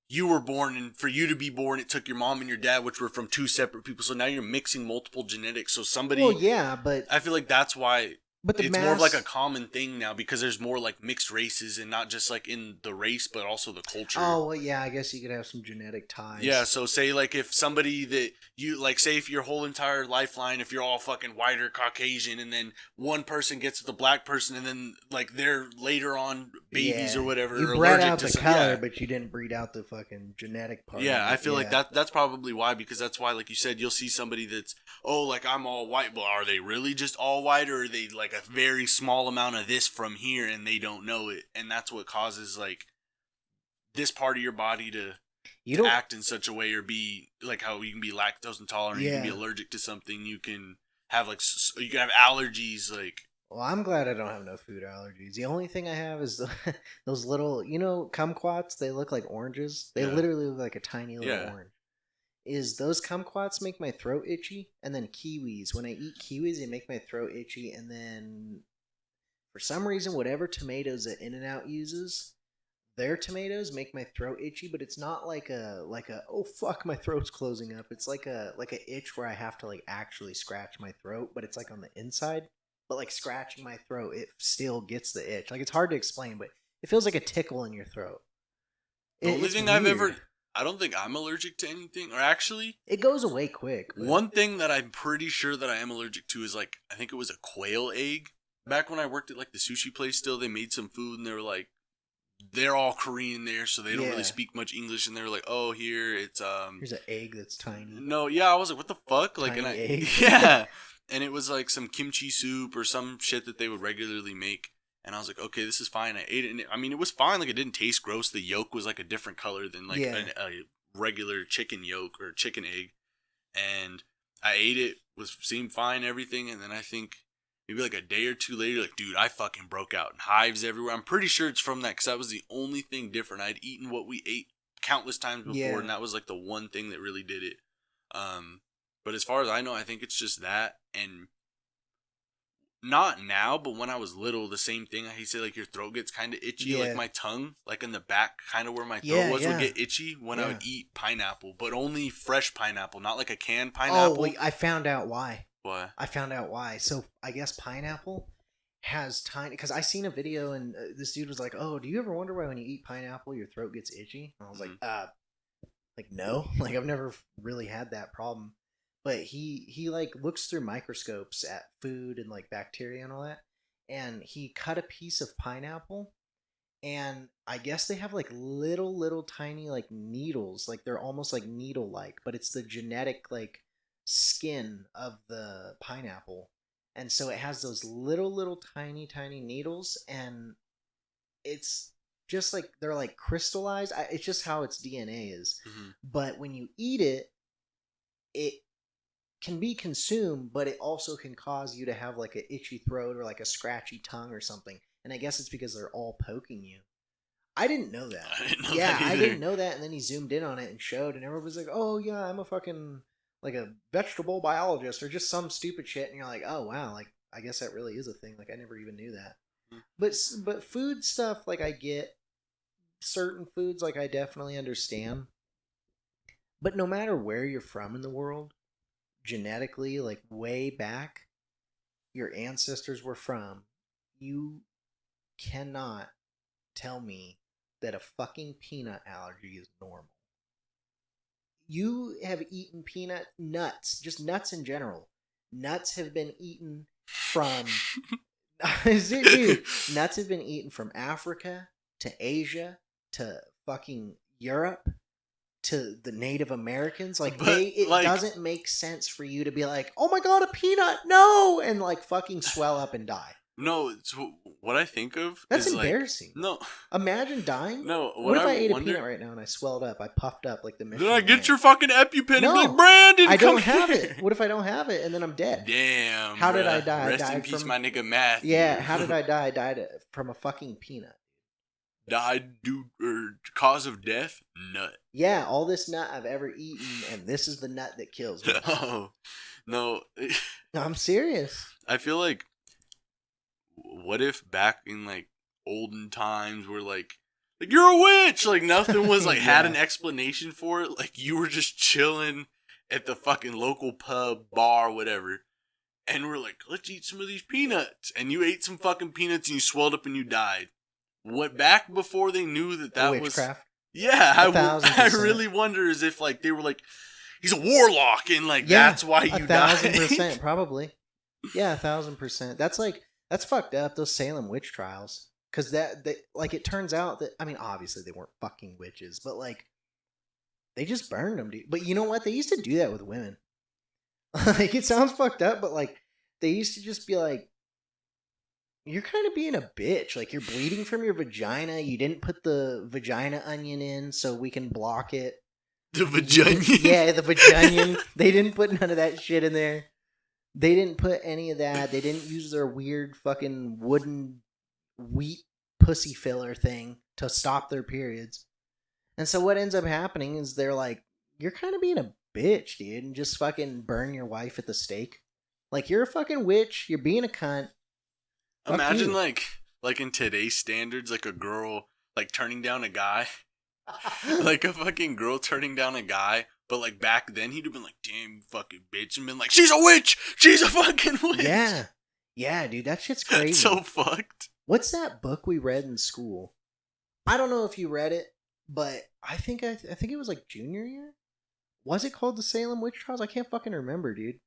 you were born, and for you to be born, it took your mom and your dad, which were from two separate people. So now you're mixing multiple genetics. So somebody, Well, yeah, but I feel like that's why it's more of like a mass. common thing now because there's more like mixed races and not just like in the race, but also the culture. Oh well, yeah. I guess you could have some genetic ties. Yeah, so say like if somebody that you like, say if your whole entire lifeline, if you're all fucking white or Caucasian, and then one person gets with the black person, and then like they're later on babies or whatever, You are bred allergic out to the some, color, yeah. but you didn't breed out the fucking genetic part. Yeah, of I it. feel like that's probably why, because that's why, like you said, you'll see somebody that's, oh, like I'm all white, but are they really just all white, or are they like a very small amount of this from here and they don't know it, and that's what causes like this part of your body to act in such a way, or be like how you can be lactose intolerant, you can be allergic to something, you can have like you can have allergies, like. Well, I'm glad I don't have no food allergies. The only thing I have is those little, kumquats. They look like oranges. They literally look like a tiny little orange. Is those kumquats make my throat itchy? And then kiwis. When I eat kiwis, they make my throat itchy. And then, for some reason, whatever tomatoes that In-N-Out uses, their tomatoes make my throat itchy. But it's not like a oh fuck, my throat's closing up. It's like a itch where I have to like actually scratch my throat, but it's like on the inside. But like scratching my throat, it still gets the itch. Like it's hard to explain, but it feels like a tickle in your throat. The only thing weird. I don't think I'm allergic to anything, or actually, it goes away quick. But one thing that I'm pretty sure that I am allergic to is like, I think it was a quail egg. Back when I worked at like the sushi place, still they made some food and they were like, they're all Korean there, so they don't really speak much English, and they were like, oh, here it's here's an egg that's tiny. No, yeah, I was like, what the fuck, like, tiny egg. Yeah. And it was like some kimchi soup or some shit that they would regularly make. And I was like, okay, this is fine. I ate it. And it was fine. Like, it didn't taste gross. The yolk was like a different color than like a regular chicken yolk or chicken egg. And I ate it, seemed fine, everything. And then I think maybe like a day or two later, like, dude, I fucking broke out in hives everywhere. I'm pretty sure it's from that, because that was the only thing different. I'd eaten what we ate countless times before, and that was like the one thing that really did it. But as far as I know, I think it's just that, and not now, but when I was little, the same thing. He said like your throat gets kind of itchy, like my tongue, like in the back, kind of where my throat was, would get itchy when I would eat pineapple, but only fresh pineapple, not like a canned pineapple. Oh, wait, I found out why. What? I found out why. So I guess pineapple has tiny. Because I seen a video and this dude was like, "Oh, do you ever wonder why when you eat pineapple your throat gets itchy?" And I was like, no, like I've never really had that problem. But he like looks through microscopes at food and like bacteria and all that, and he cut a piece of pineapple, and I guess they have like little tiny like needles, like they're almost like needle like, but it's the genetic like skin of the pineapple, and so it has those little tiny needles, and it's just like they're like crystallized. It's just how its DNA is. But when you eat it, it can be consumed, but it also can cause you to have like a itchy throat or like a scratchy tongue or something. And I guess it's because they're all poking you. I didn't know that. I didn't know Yeah, that I either. didn't know that. And then he zoomed in on it and showed, and everyone was like, "Oh yeah, I'm a fucking like a vegetable biologist or just some stupid shit." And you're like, "Oh wow, like I guess that really is a thing. Like I never even knew that." But food stuff, like I get certain foods, like I definitely understand. But no matter where you're from in the world, genetically, like way back, your ancestors were from, you cannot tell me that a fucking peanut allergy is normal. You have eaten peanut nuts, just nuts in general. Nuts have been eaten from dude, nuts have been eaten from Africa to Asia to fucking Europe to the Native Americans. Like But it like, doesn't make sense for you to be like, "Oh my god, a peanut, no!" and like fucking swell up and die. no. It's, what I think of That's is like, embarrassing. no, Imagine dying. no. What What if I I ate a wonder. peanut right now and I swelled up? I puffed up like the Then Michelin I get Man. your fucking EpiPen and be No, like, Brandon, I come don't have here." it. What if I don't have it and then I'm dead? Damn. How did I bruh. die? I Rest in died peace, from my nigga Matthew. Yeah, how did I die? I died from a fucking peanut. Died due or cause of death? Nut. Yeah, all this nut I've ever eaten, and this is the nut that kills me. No, no. No, I'm serious. I feel like, what if back in like olden times, where like you're a witch, like nothing was like had Yeah. an explanation for it. Like you were just chilling at the fucking local pub, bar, whatever, and we're like, let's eat some of these peanuts, and you ate some fucking peanuts and you swelled up and you died. What, back before they knew that was Witchcraft. Yeah, I 1,000%. really wonder as if like they were like, he's a warlock and like Yeah, that's why you died. 1,000%, probably. Yeah, 1,000%. That's fucked up. Those Salem witch trials, because like it turns out that, I mean, obviously they weren't fucking witches, but like they just burned them, dude. But you know what? They used to do that with women. Like it sounds fucked up, but like they used to just be like, "You're kind of being a bitch. Like you're bleeding from your vagina. You didn't put the vagina onion in so we can block it." The vagina. Yeah, the vagina. They didn't put none of that shit in there. They didn't put any of that. They didn't use their weird fucking wooden wheat pussy filler thing to stop their periods. And so what ends up happening is they're like, "You're kind of being a bitch, dude, and just fucking burn your wife at the stake. Like you're a fucking witch. You're being a cunt." Fuck Imagine you. like in today's standards, like a girl like turning down a guy, like a fucking girl turning down a guy. But like back then, he'd have been like, "Damn, you fucking bitch," and been like, "She's a witch. She's a fucking witch." Yeah. Yeah, dude, that shit's crazy. That's so fucked. What's that book we read in school? I don't know if you read it, but I think it was like junior year. Was it called the Salem Witch Trials? I can't fucking remember, dude.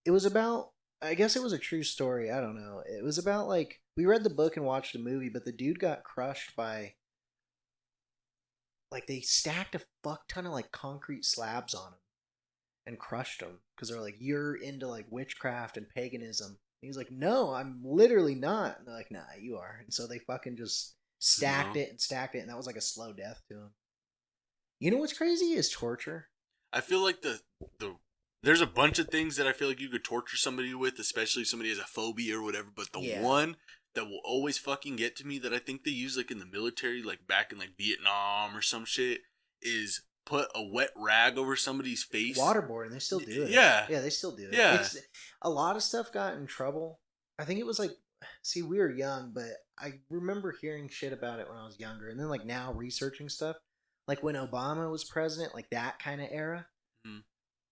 It was about, I guess it was a true story. I don't know. It was about like, we read the book and watched the movie, but the dude got crushed by, like, they stacked a fuck ton of like concrete slabs on him and crushed him because they're like, "You're into like witchcraft and paganism." And he was like, "No, I'm literally not." And they're like, "Nah, you are." And so they fucking just stacked No. it and stacked it, and that was like a slow death to him. You know what's crazy is torture. I feel like the there's a bunch of things that I feel like you could torture somebody with, especially if somebody has a phobia or whatever. But the Yeah. one that will always fucking get to me that I think they use like in the military, like back in like Vietnam or some shit, is put a wet rag over somebody's face. Waterboarding, they still do it. Yeah. Yeah, they still do it. Yeah. It's, a lot of stuff got in trouble. I think it was like, see, we were young, but I remember hearing shit about it when I was younger. And then like now researching stuff, like when Obama was president, like that kind of era Mhm.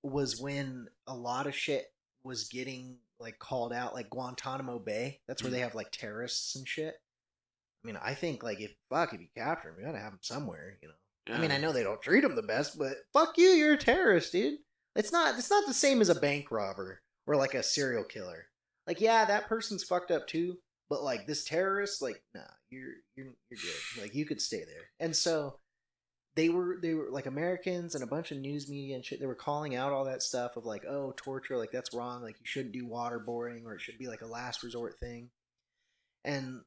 was when a lot of shit was getting like called out, like Guantanamo Bay. That's where they have like terrorists and shit. I mean, I think like if you capture them, you gotta have them somewhere, you know. Yeah. I mean, I know they don't treat them the best, but fuck you, you're a terrorist, dude. It's not the same as a bank robber or like a serial killer. Like, yeah, that person's fucked up too, but like this terrorist, like, nah, you're good. Like, you could stay there. And so they were like Americans and a bunch of news media and shit. They were calling out all that stuff of like, oh, torture, like that's wrong. Like you shouldn't do waterboarding, or it should be like a last resort thing. And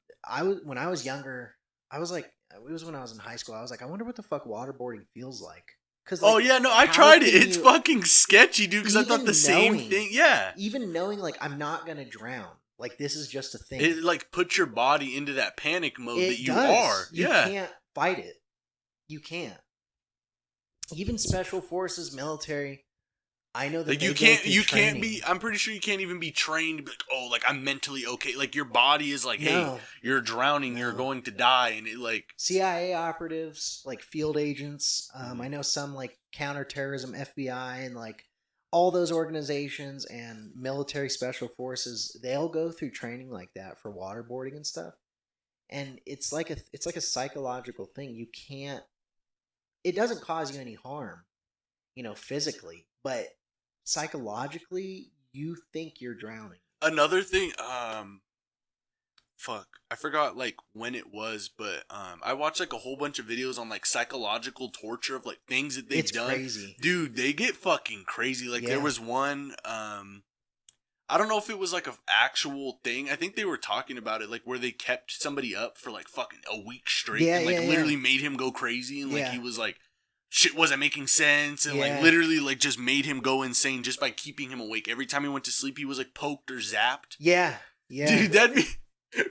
when I was younger, I was like, it was when I was in high school. I was like, I wonder what the fuck waterboarding feels like. Cause Oh like, yeah, no, I how tried it. can It's you- fucking sketchy, dude. Because I thought even the same knowing- thing. Yeah, even knowing like I'm not gonna drown, like this is just a thing. it like puts your body into that panic mode It that you does. are. You Yeah, can't fight it. You can't. Even special forces, military. I know that like they you go can't, through you can't training. be. I'm pretty sure you can't even be trained. To be like, oh, like I'm mentally okay. Like your body is like, hey, No. you're drowning. You're No. going to die, and it like. CIA operatives, like field agents. Mhm. I know some like counterterrorism, FBI, and like all those organizations and military special forces. They'll go through training like that for waterboarding and stuff. And it's like a psychological thing. You can't. It doesn't cause you any harm, physically, but psychologically, you think you're drowning. Another thing, fuck, I forgot like when it was, but I watched like a whole bunch of videos on like psychological torture of like things that they've It's done. crazy. Dude, they get fucking crazy. Like there Yeah. was one, I don't know if it was like an actual thing. I think they were talking about it, like where they kept somebody up for like fucking a week straight, Yeah, and like yeah, literally yeah. made him go crazy, and like Yeah. he was like. Shit wasn't making sense, and Yeah. like literally like just made him go insane just by keeping him awake. Every time he went to sleep, he was like poked or zapped. Yeah. Yeah. Dude, that'd be.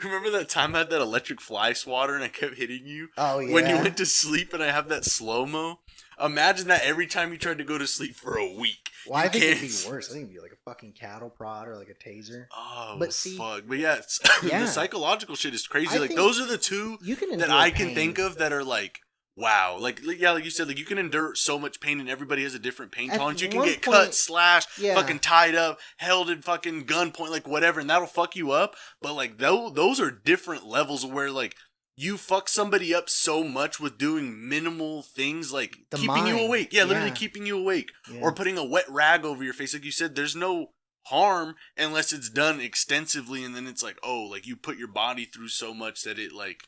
Remember that time I had that electric fly swatter and I kept hitting you Oh yeah. when you went to sleep, and I have that slow mo? Imagine that every time you tried to go to sleep for a week. Well, I You think it'd can't- be worse. I think it'd be like a fucking cattle prod or like a taser. Oh, But see- fuck. But yeah, Yeah. the psychological shit is crazy. I Like think those are the two You can that endure I can pain. think of that are like. Wow, like yeah, like you said, like you can endure so much pain, and everybody has a different pain At tolerance. You can one get point- cut, slashed, Yeah. fucking tied up, held at fucking gunpoint, like whatever, and that'll fuck you up. But like those are different levels where like you fuck somebody up so much with doing minimal things, like The keeping you mind. awake. Yeah, literally Yeah. keeping you awake, Yeah. or putting a wet rag over your face. Like you said, there's no harm unless it's done extensively, and then it's like, oh, like you put your body through so much that it like.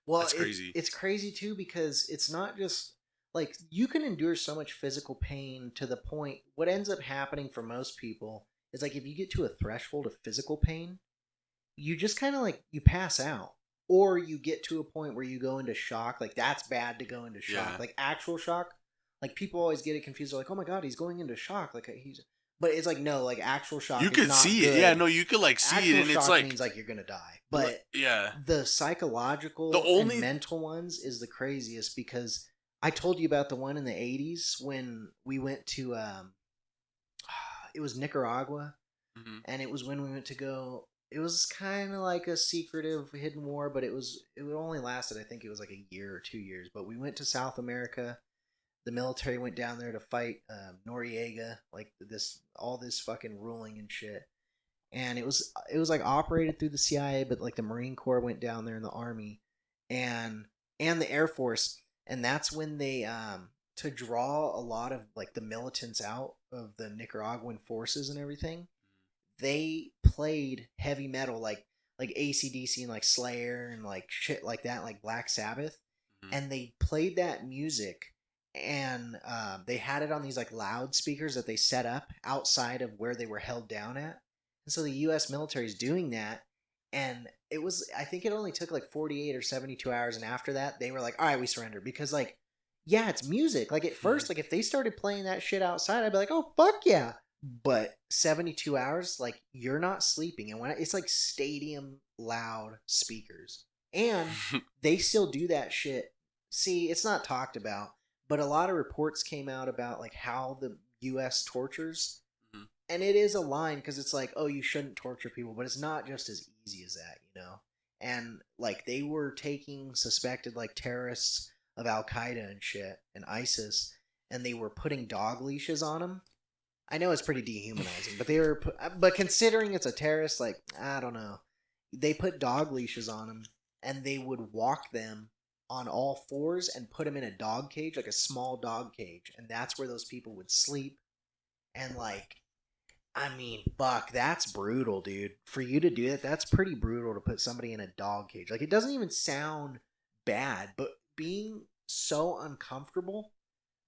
Well, That's crazy. It's crazy too because it's not just like you can endure so much physical pain to the point. What ends up happening for most people is like if you get to a threshold of physical pain, you just kind of like you pass out, or you get to a point where you go into shock. Like that's bad to go into shock, Yeah. like actual shock. Like people always get it confused. They're like, "Oh my god, he's going into shock!" Like he's, but it's like no, like actual shock. You is could not see good. it. Yeah, no, you could like see Actual it, and shock it's like means like you're gonna die, but yeah, the psychological The only- and mental ones is the craziest because I told you about the one in the 80s when we went to it was Nicaragua, Mhm. and it was when we went to go. It was kind of like a secretive hidden war, but it only lasted, I think it was like a year or 2 years, but we went to South America. The military went down there to fight Noriega, like all this fucking ruling and shit. And it was like operated through the CIA, but like the Marine Corps went down there and the Army and the Air Force, and that's when they to draw a lot of like the militants out of the Nicaraguan forces and everything. They played heavy metal like AC/DC and like Slayer and like shit like that, like Black Sabbath, Mhm. and they played that music. And they had it on these like loudspeakers that they set up outside of where they were held down at. And so the U.S. military is doing that. And it was, I think it only took like 48 or 72 hours. And after that, they were like, all right, we surrender. Because like, yeah, it's music. Like at first, like if they started playing that shit outside, I'd be like, oh, fuck yeah. But 72 hours, like you're not sleeping. And when it's like stadium loud speakers. And they still do that shit. See, it's not talked about. But a lot of reports came out about like how the U.S. tortures, Mhm. and it is a line because it's like, oh, you shouldn't torture people, but it's not just as easy as that, And like they were taking suspected like terrorists of Al Qaeda and shit and ISIS, and they were putting dog leashes on them. I know it's pretty dehumanizing, but considering it's a terrorist, like I don't know, they put dog leashes on them, and they would walk them on all fours and put them in a dog cage, like a small dog cage, and that's where those people would sleep. And like, I mean, fuck, that's brutal, dude. For you to do that, that's pretty brutal to put somebody in a dog cage. Like, it doesn't even sound bad, but being so uncomfortable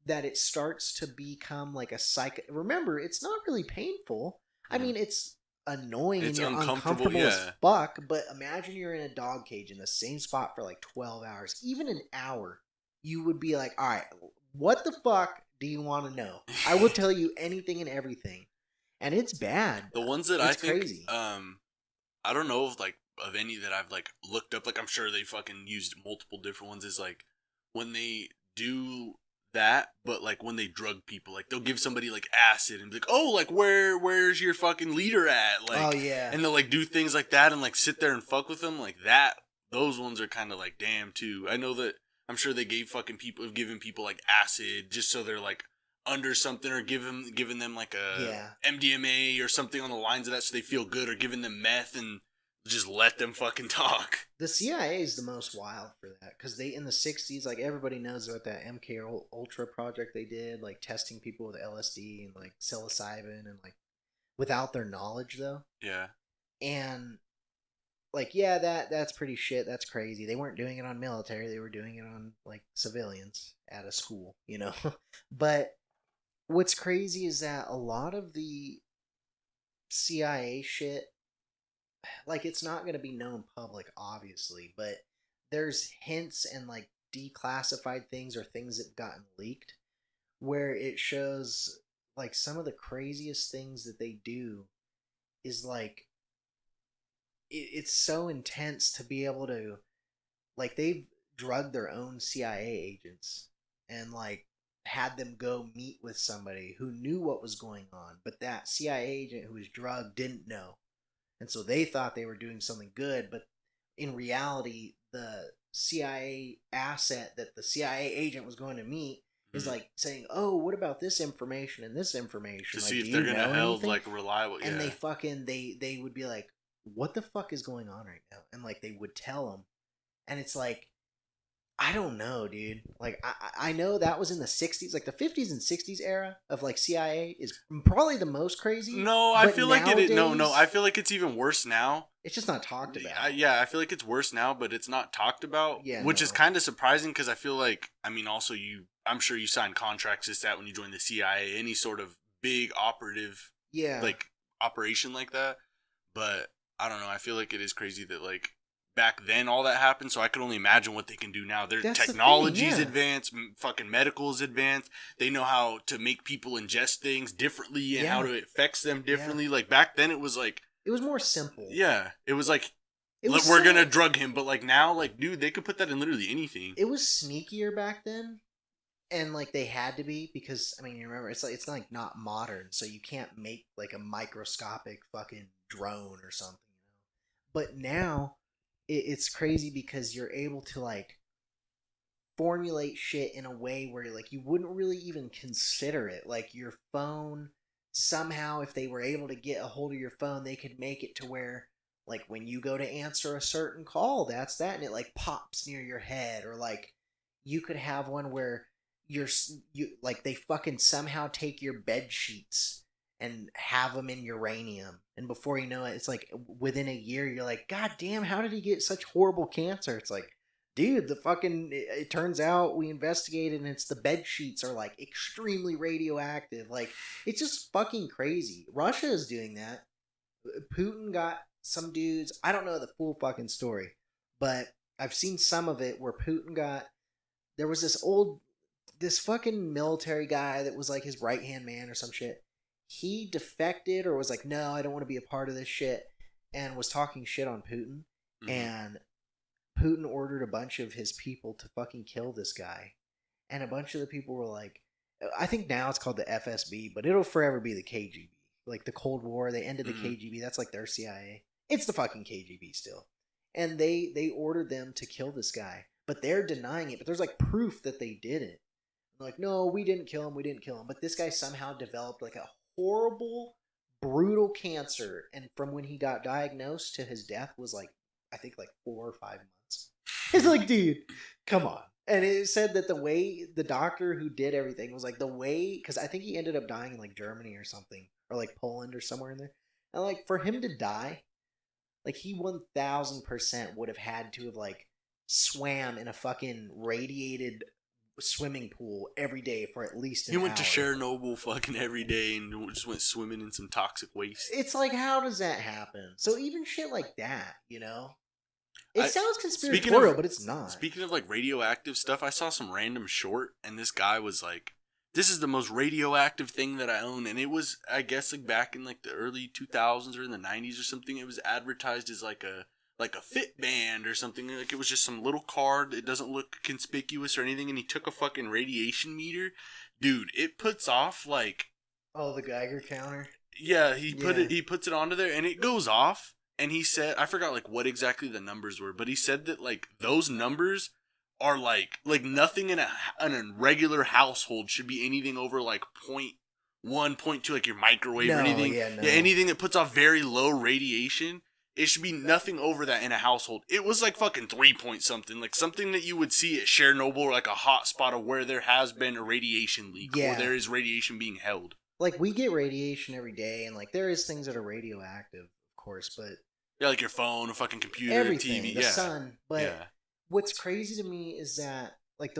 that it starts to become like a Remember, it's not really painful. I mean, it's annoying It's and you're uncomfortable, uncomfortable as yeah. fuck, but imagine you're in a dog cage in the same spot for like 12 hours, even an hour. You would be like, all right, what the fuck do you want to know? I will tell you anything and everything. And it's bad. The ones that It's I think, crazy. I don't know of any that I've like looked up. Like I'm sure they fucking used multiple different ones. Is like when they do that, but like when they drug people, like they'll give somebody like acid and be like, oh, like where's your fucking leader at? Like, Oh, yeah. and they'll like do things like that and like sit there and fuck with them like that. Those ones are kind of like damn too. I know that I'm sure they have given people like acid just so they're like under something, or giving them like a MDMA or something on the lines of that so they feel good, or giving them meth and just let them fucking talk. The CIA is the most wild for that because they in the 60s, like everybody knows about that MK Ultra project they did, like testing people with LSD and like psilocybin and like without their knowledge though. Yeah. And like yeah, that's pretty shit. That's crazy. They weren't doing it on military. They were doing it on like civilians at a school, you know. But what's crazy is that a lot of the CIA shit, like it's not going to be known public obviously, but there's hints and like declassified things or things that have gotten leaked where it shows like some of the craziest things that they do is like it's so intense to be able to like they've drugged their own CIA agents and like had them go meet with somebody who knew what was going on, but that CIA agent who was drugged didn't know. And so they thought they were doing something good, but in reality, the CIA asset that the CIA agent was going to meet is like saying, "Oh, what about this information and this information?" To like, see if they're gonna held like reliable. And yeah. they fucking they would be like, "What the fuck is going on right now?" And like they would tell them, and it's like, I don't know, dude. Like I know that was in the 60s, like the 50s and 60s era of like CIA is probably the most crazy. No, I feel like it. No, I feel like it's even worse now. It's just not talked about. Yeah, I feel like it's worse now, but it's not talked about. Yeah, which is kind of surprising because I feel like, I mean, also I'm sure you signed contracts just that when you joined the CIA, any sort of big operative, like operation like that. But I don't know. I feel like it is crazy that like back then all that happened, so I could only imagine what they can do now. Their technology's advanced, fucking medical is advanced. They know how to make people ingest things differently and how it affects them differently. Like back then it was like it was more simple. Yeah, it was like we're gonna drug him, but like now, like dude, they could put that in literally anything. It was sneakier back then, and like they had to be because I mean, you remember it's like not modern, so you can't make like a microscopic fucking drone or something, you know. But now it's crazy because you're able to like formulate shit in a way where like you wouldn't really even consider it. Like your phone, somehow if they were able to get a hold of your phone, they could make it to where like when you go to answer a certain call, that's that, and it like pops near your head. Or like you could have one where you like they fucking somehow take your bed sheets and have them in uranium, and before you know it, it's like within a year you're like, god damn, how did he get such horrible cancer? It's like, dude, the fucking it turns out we investigated and it's the bed sheets are like extremely radioactive. Like it's just fucking crazy. Russia is doing that. Putin got some dudes, I don't know the full fucking story, but I've seen some of it where Putin got, there was this fucking military guy that was like his right hand man or some shit. He defected or was like, no, I don't want to be a part of this shit, and was talking shit on Putin. Mm-hmm. And Putin ordered a bunch of his people to fucking kill this guy. And a bunch of the people were like, I think now it's called the FSB, but it'll forever be the KGB. Like the Cold War, they ended the KGB. That's like their CIA. It's the fucking KGB still. And they ordered them to kill this guy. But they're denying it. But there's like proof that they did it. Like, no, we didn't kill him. But this guy somehow developed like a horrible, brutal cancer. And from when he got diagnosed to his death was like, I think like 4 or 5 months. It's like, dude, come on. And it said that the way the doctor who did everything was like the way, because I think he ended up dying in like Germany or something, or like Poland or somewhere in there. And like for him to die, like he 1000% would have had to have like swam in a fucking radiated swimming pool every day for at least an hour. He went to Chernobyl fucking every day and just went swimming in some toxic waste. It's like, how does that happen? So even shit like that, you know? It sounds conspiratorial, but it's not. Speaking of like radioactive stuff, I saw some random short, and this guy was like this is the most radioactive thing that I own. And it was, I guess, like back in like the early 2000s or in the 90s or something, it was advertised as like a fit band or something. Like it was just some little card. It doesn't look conspicuous or anything. And he took a fucking radiation meter. Dude, it puts off like... Oh, the Geiger counter? Yeah, he puts it onto there and it goes off. And he said, I forgot like what exactly the numbers were, but he said that like those numbers are like nothing in a regular household should be anything over like 0.1, 0.2, like your microwave or anything. Yeah, no. Yeah, anything that puts off very low radiation, it should be nothing over that in a household. It was like fucking 3 point something, like something that you would see at Chernobyl, or like a hot spot of where there has been a radiation leak, or there is radiation being held. Like we get radiation every day, and like there is things that are radioactive, of course, but yeah, like your phone, a fucking computer, everything, TV, the sun. But what's crazy to me is that like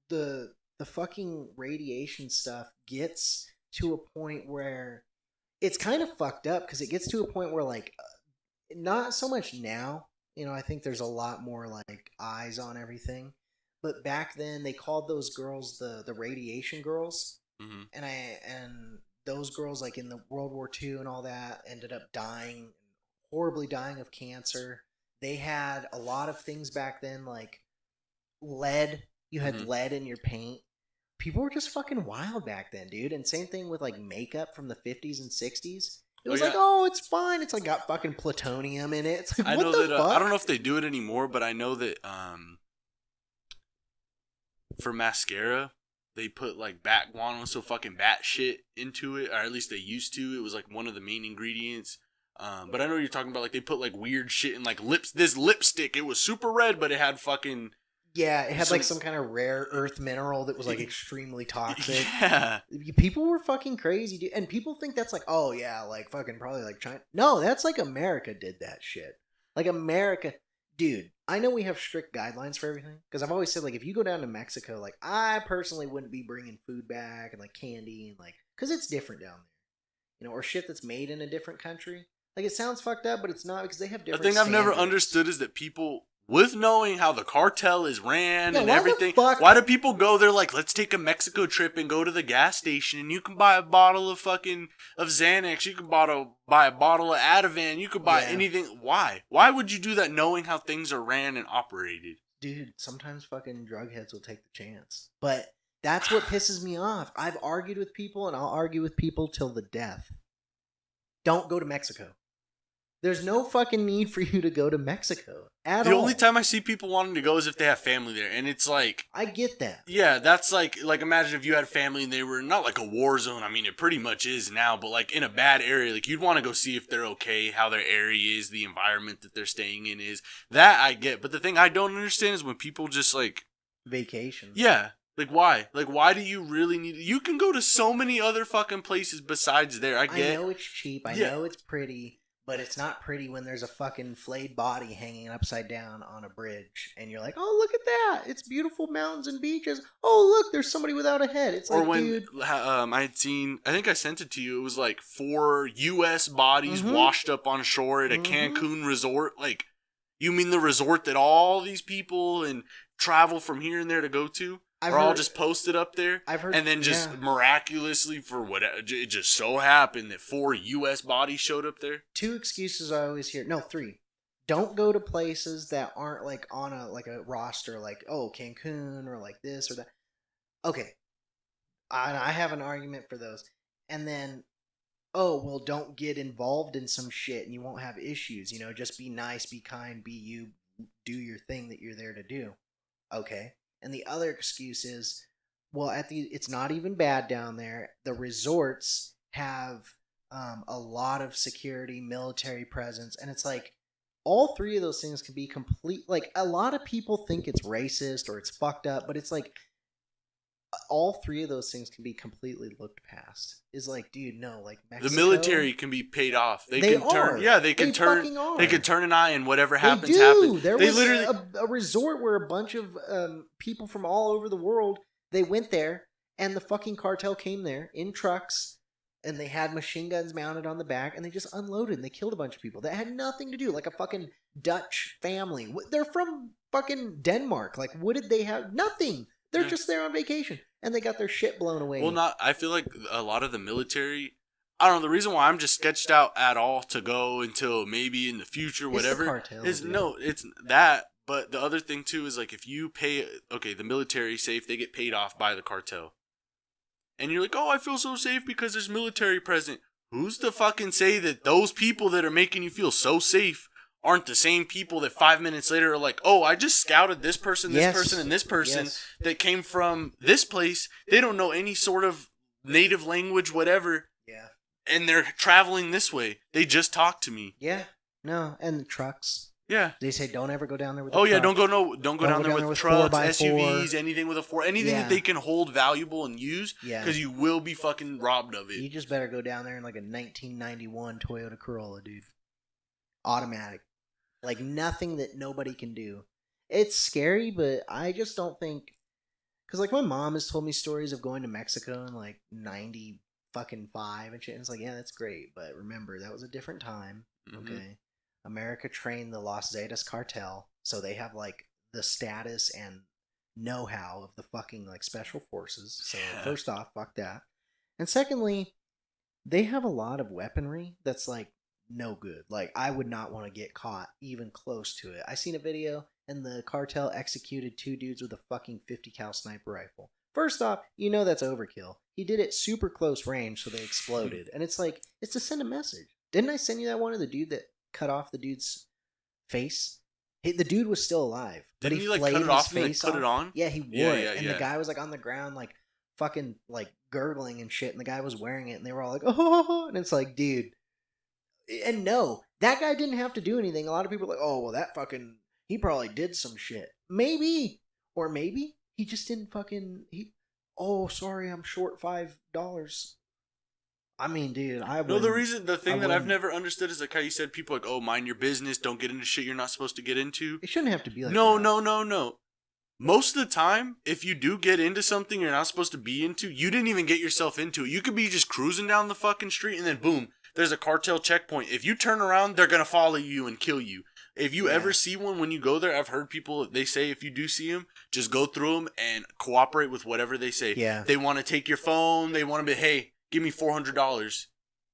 the fucking radiation stuff gets to a point where it's kind of fucked up, because it gets to a point where like not so much now, you know, I think there's a lot more like eyes on everything, but back then they called those girls the radiation girls. Mm-hmm. And those girls, like in the World War II and all that, ended up dying, horribly dying of cancer. They had a lot of things back then, like lead. You had lead in your paint. People were just fucking wild back then, dude. And same thing with like makeup from the 50s and 60s. It was like, oh, it's fine. It's like got fucking plutonium in it. It's like, what the fuck? I don't know if they do it anymore, but I know that for mascara, they put like bat guano, so fucking bat shit into it, or at least they used to. It was like one of the main ingredients. But I know you're talking about like they put like weird shit in like lips. This lipstick, it was super red, but it had fucking... Yeah, it had like some kind of rare earth mineral that was like extremely toxic. Yeah. People were fucking crazy, dude. And people think that's like, oh yeah, like fucking probably like China. No, that's like America did that shit. Like America... Dude, I know we have strict guidelines for everything, because I've always said, like, if you go down to Mexico, like, I personally wouldn't be bringing food back and, like, candy and, like, because it's different down there. You know, or shit that's made in a different country. Like, it sounds fucked up, but it's not, because they have different standards. The thing I've never understood is that people, with knowing how the cartel is ran and everything, why do people go there like, let's take a Mexico trip and go to the gas station and you can buy a bottle of fucking of Xanax, you can buy a bottle of Ativan, you could buy anything. Why? Why would you do that knowing how things are ran and operated? Dude, sometimes fucking drug heads will take the chance. But that's what pisses me off. I've argued with people, and I'll argue with people till the death. Don't go to Mexico. There's no fucking need for you to go to Mexico at all. The only time I see people wanting to go is if they have family there. And it's like... I get that. Yeah, that's like imagine if you had family and they were not like a war zone. I mean, it pretty much is now, but like in a bad area. Like you'd want to go see if they're okay, how their area is, the environment that they're staying in is. That I get. But the thing I don't understand is when people just like... Vacation. Yeah. Like why? Like why do you really need... You can go to so many other fucking places besides there. I know it's cheap. I know it's pretty. But it's not pretty when there's a fucking flayed body hanging upside down on a bridge. And you're like, oh, look at that. It's beautiful mountains and beaches. Oh, look, there's somebody without a head. It's like, dude. I had seen, I think I sent it to you. It was like 4 U.S. bodies washed up on shore at a Cancun resort. Like, you mean the resort that all these people and travel from here and there to go to? All just posted up there. I've heard, and then just miraculously, for whatever, it just so happened that 4 U.S. bodies showed up there. 2 excuses I always hear. No, 3. Don't go to places that aren't like on a roster, like Cancun or like this or that. Okay, I have an argument for those. And then, don't get involved in some shit and you won't have issues. You know, just be nice, be kind, be you, do your thing that you're there to do. Okay. And the other excuse is, well, it's not even bad down there. The resorts have a lot of security, military presence, and it's like all 3 of those things can be complete. Like a lot of people think it's racist or it's fucked up, but it's like all 3 of those things can be completely looked past. Is like, dude, no, like Mexico, the military can be paid off. They can turn an eye and whatever happens happens. There was literally a resort where a bunch of people from all over the world, they went there and the fucking cartel came there in trucks and they had machine guns mounted on the back and they just unloaded and they killed a bunch of people that had nothing to do. Like a fucking Dutch family. They're from fucking Denmark. Like what did they have? Nothing. They're Yeah. just there on vacation, and they got their shit blown away. Well, I feel like a lot of the military. I don't know. The reason why I'm just sketched out at all to go until maybe in the future, It's the whatever, cartel, is dude. no. It's that. But the other thing too is like if you pay, okay, the military, say if they get paid off by the cartel, and you're like, oh, I feel so safe because there's military present. Who's to fucking say that those people that are making you feel so safe aren't the same people that 5 minutes later are like, oh, I just scouted this person, Yes. and this person Yes. that came from this place. They don't know any sort of native language, whatever, Yeah. and they're traveling this way. They just talked to me. Yeah. No, and the trucks. Yeah. They say don't ever go down there with. Oh the yeah, truck. don't go down there with trucks, 4x4. SUVs, anything with a four, anything Yeah. that they can hold valuable and use, Yeah. because you will be fucking robbed of You it. just better go down there in like a 1991 Toyota Corolla, dude. Automatic. Like nothing that nobody can do. It's scary, but I just don't think. Because like my mom has told me stories of going to Mexico in like 90 fucking 5 and shit. And it's like, yeah, that's great. But remember, that was a different time. Mhm. Okay. America trained the Los Zetas cartel. So they have like the status and know-how of the fucking like special forces. So Yeah. first off, fuck that. And secondly, they have a lot of weaponry that's like no good. Like I would not want to get caught even close to it. I seen a video and the cartel executed 2 dudes with a fucking 50 cal sniper rifle. First off, you know that's overkill. He did it super close range so they exploded. And it's like, it's to send a message. Didn't I send you that one of the dude that cut off the dude's face? The dude was still alive. But Didn't he like flayed cut it his off and like face put it off. on? Yeah, he wore Yeah, it. yeah, and yeah. the guy was like on the ground like fucking like gurgling and shit, and the guy was wearing it, and they were all like, oh, and it's like, dude. And no, that guy didn't have to do anything. A lot of people are like, oh, well, that fucking, he probably did some shit. Maybe. Or maybe he just didn't fucking, oh, sorry, I'm short $5. I mean, dude, No, the thing I that I've wouldn't- never understood is like how you said people like, oh, mind your business, don't get into shit you're not supposed to get into. It shouldn't have to be like No, that. no. Most of the time, if you do get into something you're not supposed to be into, you didn't even get yourself into it. You could be just cruising down the fucking street and then boom, there's a cartel checkpoint. If you turn around, they're going to follow you and kill you. If you ever see one when you go there, I've heard people, they say if you do see them, just go through them and cooperate with whatever they say. Yeah. They want to take your phone. They want to be, hey, give me $400.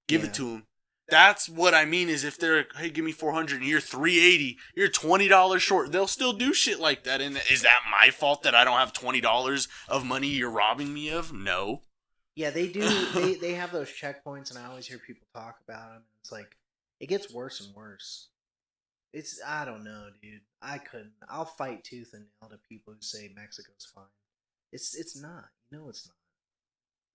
Give Yeah. it to them. That's what I mean is if they're, hey, give me 400 and you're 380, you're $20 short. They'll still do shit like that. And is that my fault that I don't have $20 of money you're robbing me of? No. Yeah, they do. They have those checkpoints, and I always hear people talk about them. It's like, it gets worse and worse. I don't know, dude. I couldn't. I'll fight tooth and nail to people who say Mexico's fine. It's not. You know it's not.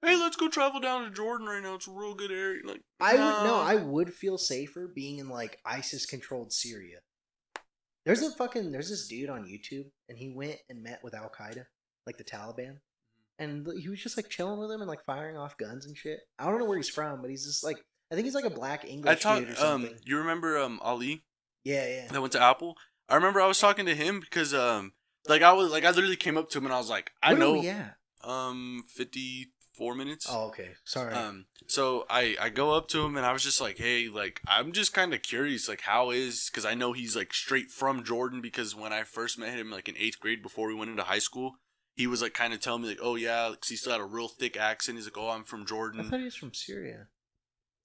Hey, let's go travel down to Jordan right now. It's a real good area. Like I would feel safer being in like ISIS controlled Syria. There's this dude on YouTube, and he went and met with Al Qaeda, like the Taliban, and he was just like chilling with them and like firing off guns and shit. I don't know where he's from, but he's just like, I think he's like a black I English talked. dude or something. You remember Ali Yeah. that went to Apple? I remember I was talking to him because I literally came up to him and I was like, I Where know. are we at? 54 minutes. Oh, okay. Sorry. So I go up to him and I was just like, hey, like, I'm just kind of curious, like, because I know he's like straight from Jordan because when I first met him, like in 8th grade before we went into high school, he was like kind of telling me like, oh yeah, because he still had a real thick accent. He's like, oh, I'm from I Jordan. thought he was from Syria.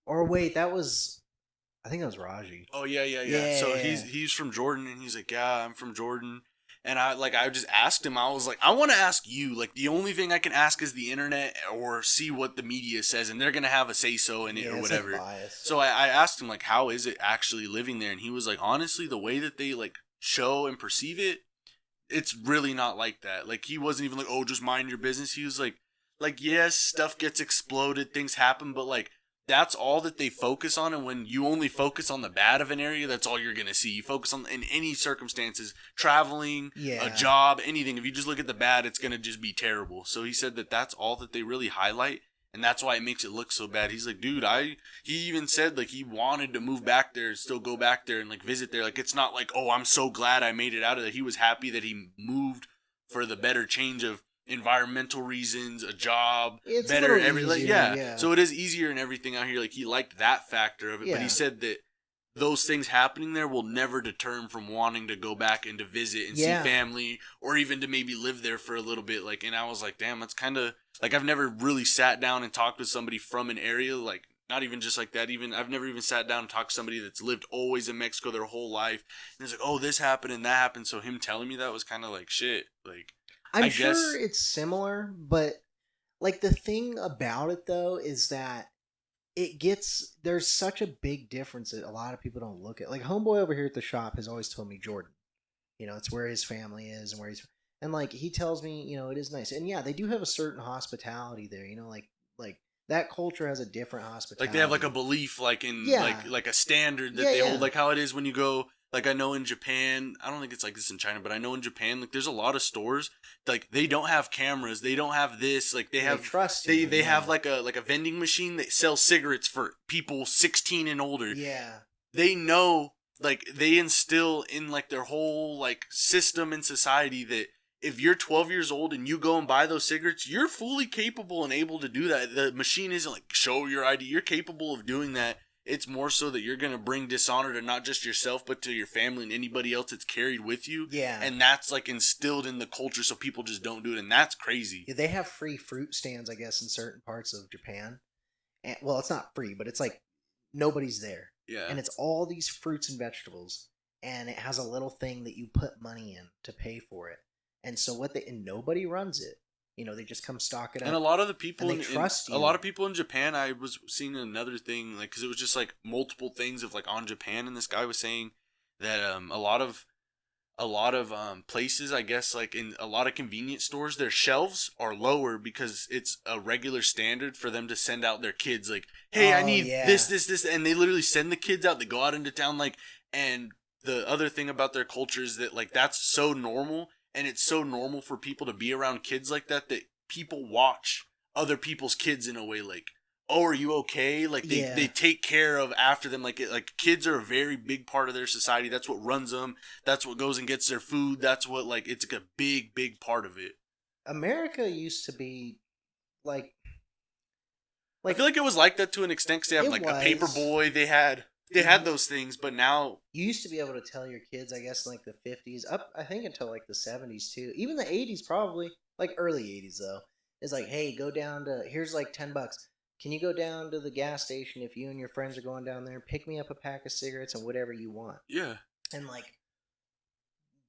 Or wait, I think that was Raji. Oh yeah. Yeah. So he's from Jordan and he's like, yeah, I'm from Jordan. And I just asked him, I was like, I want to ask you, like, the only thing I can ask is the internet or see what the media says, and they're going to have a say-so in it or it's whatever. like bias. So I asked him, like, how is it actually living there? And he was like, honestly, the way that they, like, show and perceive it, it's really not like that. Like, he wasn't even like, oh, just mind your business. He was like, yes, stuff gets exploded, things happen, but, like, that's all that they focus on. And when you only focus on the bad of an area, that's all you're going to see. You focus on, in any circumstances, traveling, Yeah. a job, anything. If you just look at the bad, it's going to just be terrible. So he said that that's all that they really highlight. And that's why it makes it look so bad. He's like, dude, he even said, like, he wanted to move back there and still go back there and, like, visit there. Like, it's not like, oh, I'm so glad I made it out of there. He was happy that he moved for the better change of environmental reasons, a job, It's a better little everything. Like, easier, yeah. yeah. So it is easier and everything out here. Like, he liked that factor of it. But Yeah. he said that those things happening there will never deter him from wanting to go back and to visit and see family, or even to maybe live there for a little bit. Like, and I was like, damn, that's kind of like, I've never really sat down and talked with somebody from an area, like, not even just like that. Even I've never even sat down and talked to somebody that's lived always in Mexico their whole life. And it's like, oh, this happened and that happened. So him telling me that was kind of like shit. Like, I'm sure it's similar, but like the thing about it though is that there's such a big difference that a lot of people don't look at. Like homeboy over here at the shop has always told me Jordan, it's where his family is and and like he tells me, it is nice. And yeah, they do have a certain hospitality there, like that culture has a different hospitality. Like they have like a belief, like in like a standard that they hold, like how it is when you go. Like I know in Japan, I don't think it's like this in China, but I know in Japan, like there's a lot of stores like they don't have cameras, they don't have this, like they trust they have like a vending machine that sells cigarettes for people 16 and older. Yeah, they know, like they instill in like their whole like system in society that if you're 12 years old and you go and buy those cigarettes, you're fully capable and able to do that. The machine isn't like show your ID, you're capable of doing that. It's more so that you're going to bring dishonor to not just yourself, but to your family and anybody else that's carried with you. Yeah. And that's like instilled in the culture so people just don't do it. And that's crazy. Yeah, they have free fruit stands, I guess, in certain parts of Japan. And, well, it's not free, but it's like nobody's there. Yeah. And it's all these fruits and vegetables. And it has a little thing that you put money in to pay for it. And so and nobody runs it. They just come stock it up. And a lot of the people, a lot of people in Japan, I was seeing another thing, like, because it was just like multiple things of like on Japan, and this guy was saying that a lot of places, I guess, like in a lot of convenience stores, their shelves are lower because it's a regular standard for them to send out their kids, like, hey, I need this, and they literally send the kids out. They go out into town, like, and the other thing about their culture is that like that's so normal. And it's so normal for people to be around kids like that people watch other people's kids in a way like, oh, are you okay? Like they take care of after them. Like kids are a very big part of their society. That's what runs them. That's what goes and gets their food. That's what like it's like a big, big part of it. America used to be like I feel like it was like that to an extent because they have like a paper boy. They had those things, but now you used to be able to tell your kids, I guess, in like the 50s up, I think until like the 70s too, even the 80s probably, like early 80s though. It's like, hey, go down to here's like $10. Can you go down to the gas station if you and your friends are going down there? Pick me up a pack of cigarettes and whatever you want. Yeah. And like,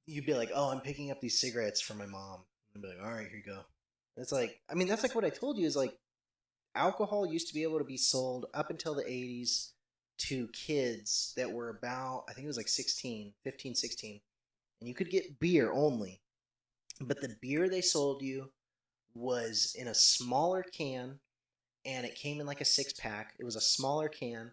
you'd be like, oh, I'm picking up these cigarettes for my mom. And be like, all right, here you go. It's like, I mean, that's like what I told you is like, alcohol used to be able to be sold up until the 80s to kids that were about, I think it was like 15, 16. And you could get beer only. But the beer they sold you was in a smaller can, and it came in like a 6-pack. It was a smaller can.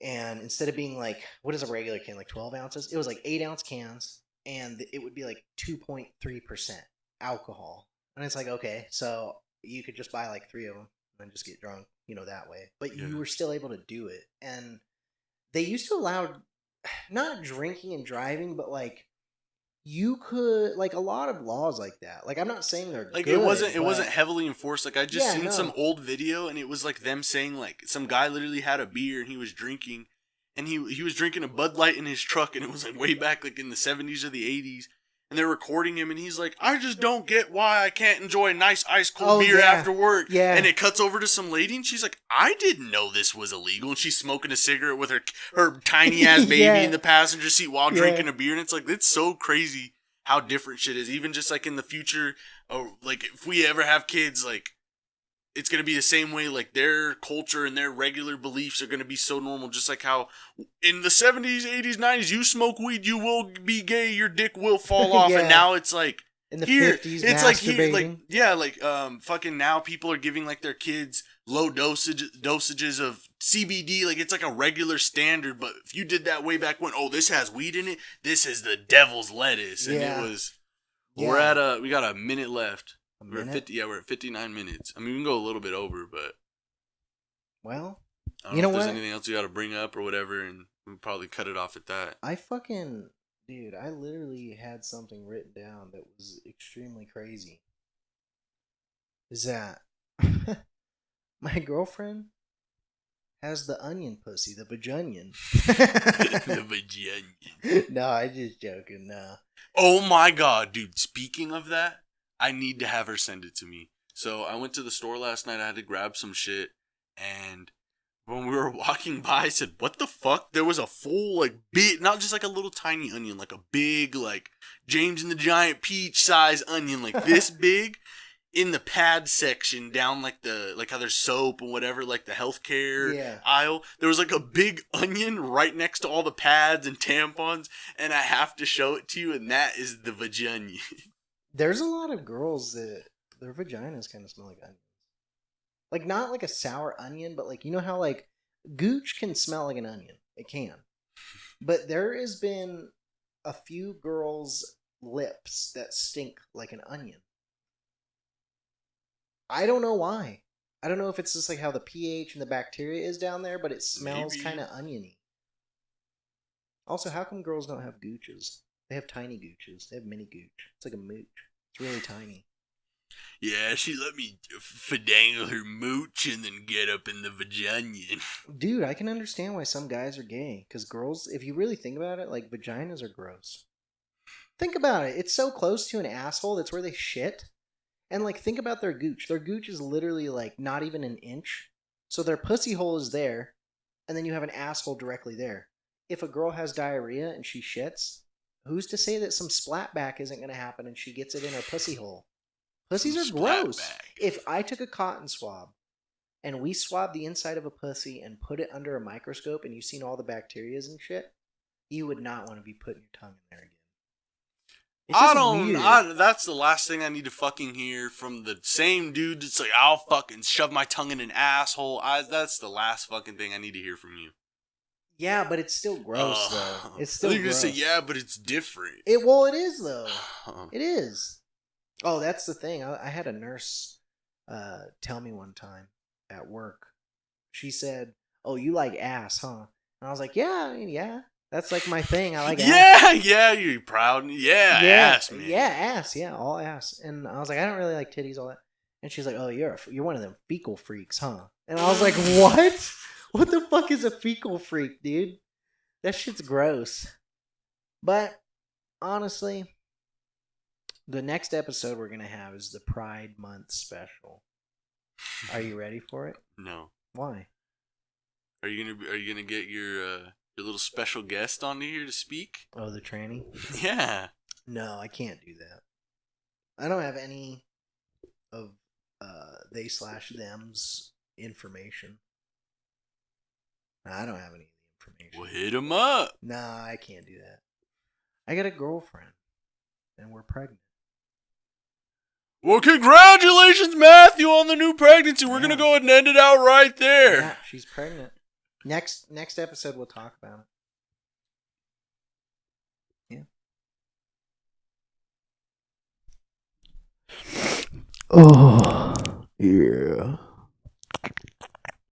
And instead of being like, what is a regular can? Like 12 ounces? It was like 8-ounce cans, and it would be like 2.3% alcohol. And it's like, okay, so you could just buy like 3 of them and just get drunk, that way. But you were still able to do it. And they used to allow not drinking and driving, but like you could, like a lot of laws like that. Like I'm not saying they're like good, it wasn't heavily enforced. Like I just seen some old video, and it was like them saying like some guy literally had a beer and he was drinking, and he was drinking a Bud Light in his truck, and it was like way back like in the 70s or the 80s. And they're recording him, and he's like, I just don't get why I can't enjoy a nice ice cold beer after work. Yeah. And it cuts over to some lady, and she's like, I didn't know this was illegal. And she's smoking a cigarette with her tiny ass baby in the passenger seat while drinking a beer. And it's like, it's so crazy how different shit is. Even just like in the future, like if we ever have kids, like it's going to be the same way. Like their culture and their regular beliefs are going to be so normal. Just like how in the 70s, 80s, 90s, you smoke weed, you will be gay, your dick will fall off. And now it's like in the 50s, it's like here, like fucking now people are giving like their kids low dosages of CBD. Like it's like a regular standard. But if you did that way back when, oh, this has weed in it, this is the devil's lettuce. And it was, we're at we got a minute left. We're at 50. Yeah, we're at 59 minutes. I mean, we can go a little bit over, but well, I don't know if there's anything else you got to bring up or whatever, and we'll probably cut it off at that. Dude, I literally had something written down that was extremely crazy. Is that my girlfriend has the onion pussy, the vagunion. The vagina. No, I'm just joking. No. Oh my god, dude. Speaking of that, I need to have her send it to me. So I went to the store last night. I had to grab some shit. And when we were walking by, I said, what the fuck? There was a full, like, big, not just like a little tiny onion, like a big, like, James and the Giant Peach size onion, like this big, in the pad section down, like how there's soap and whatever, like the healthcare aisle. There was like a big onion right next to all the pads and tampons, and I have to show it to you, and that is the vagina. There's a lot of girls that their vaginas kind of smell like onions. Like, not like a sour onion, but like, you know how like gooch can smell like an onion? It can. But there has been a few girls' lips that stink like an onion. I don't know why. I don't know if it's just like how the pH and the bacteria is down there, but it smells kind of oniony. Also, how come girls don't have gooches? They have tiny gooches. They have mini gooch. It's like a mooch. It's really tiny. Yeah, she let me finagle her mooch and then get up in the vagina. Dude, I can understand why some guys are gay. Because girls, if you really think about it, like, vaginas are gross. Think about it. It's so close to an asshole. That's where they shit. And, like, think about their gooch. Their gooch is literally, like, not even an inch. So their pussy hole is there. And then you have an asshole directly there. If a girl has diarrhea and she shits, who's to say that some splat back isn't going to happen and she gets it in her pussy hole? Pussies are gross. If I took a cotton swab and we swabbed the inside of a pussy and put it under a microscope and you seen all the bacteria and shit, you would not want to be putting your tongue in there again. That's the last thing I need to fucking hear from the same dude that's like, I'll fucking shove my tongue in an asshole. That's the last fucking thing I need to hear from you. Yeah, but it's still gross, though. It's still gross. You're going to say, yeah, but it's different. It is, though. It is. Oh, that's the thing. I had a nurse tell me one time at work. She said, "Oh, you like ass, huh?" And I was like, "Yeah, I mean, yeah. That's like my thing. I like ass." Yeah, you're proud. Yeah, ass, man. Yeah, ass. Yeah, all ass. And I was like, I don't really like titties, all that. And she's like, "Oh, you're one of them fecal freaks, huh?" And I was like, "What? What the fuck is a fecal freak, dude? That shit's gross." But honestly, the next episode we're going to have is the Pride Month special. Are you ready for it? No. Why? Are you gonna get your little special guest on here to speak? Oh, the tranny? Yeah. No, I can't do that. I don't have any of they/them's information. I don't have any of the information. Well, hit him up. Nah, I can't do that. I got a girlfriend, and we're pregnant. Well, congratulations, Matthew, on the new pregnancy. We're going to go ahead and end it out right there. Yeah, she's pregnant. Next episode, we'll talk about it. Yeah. Oh, yeah.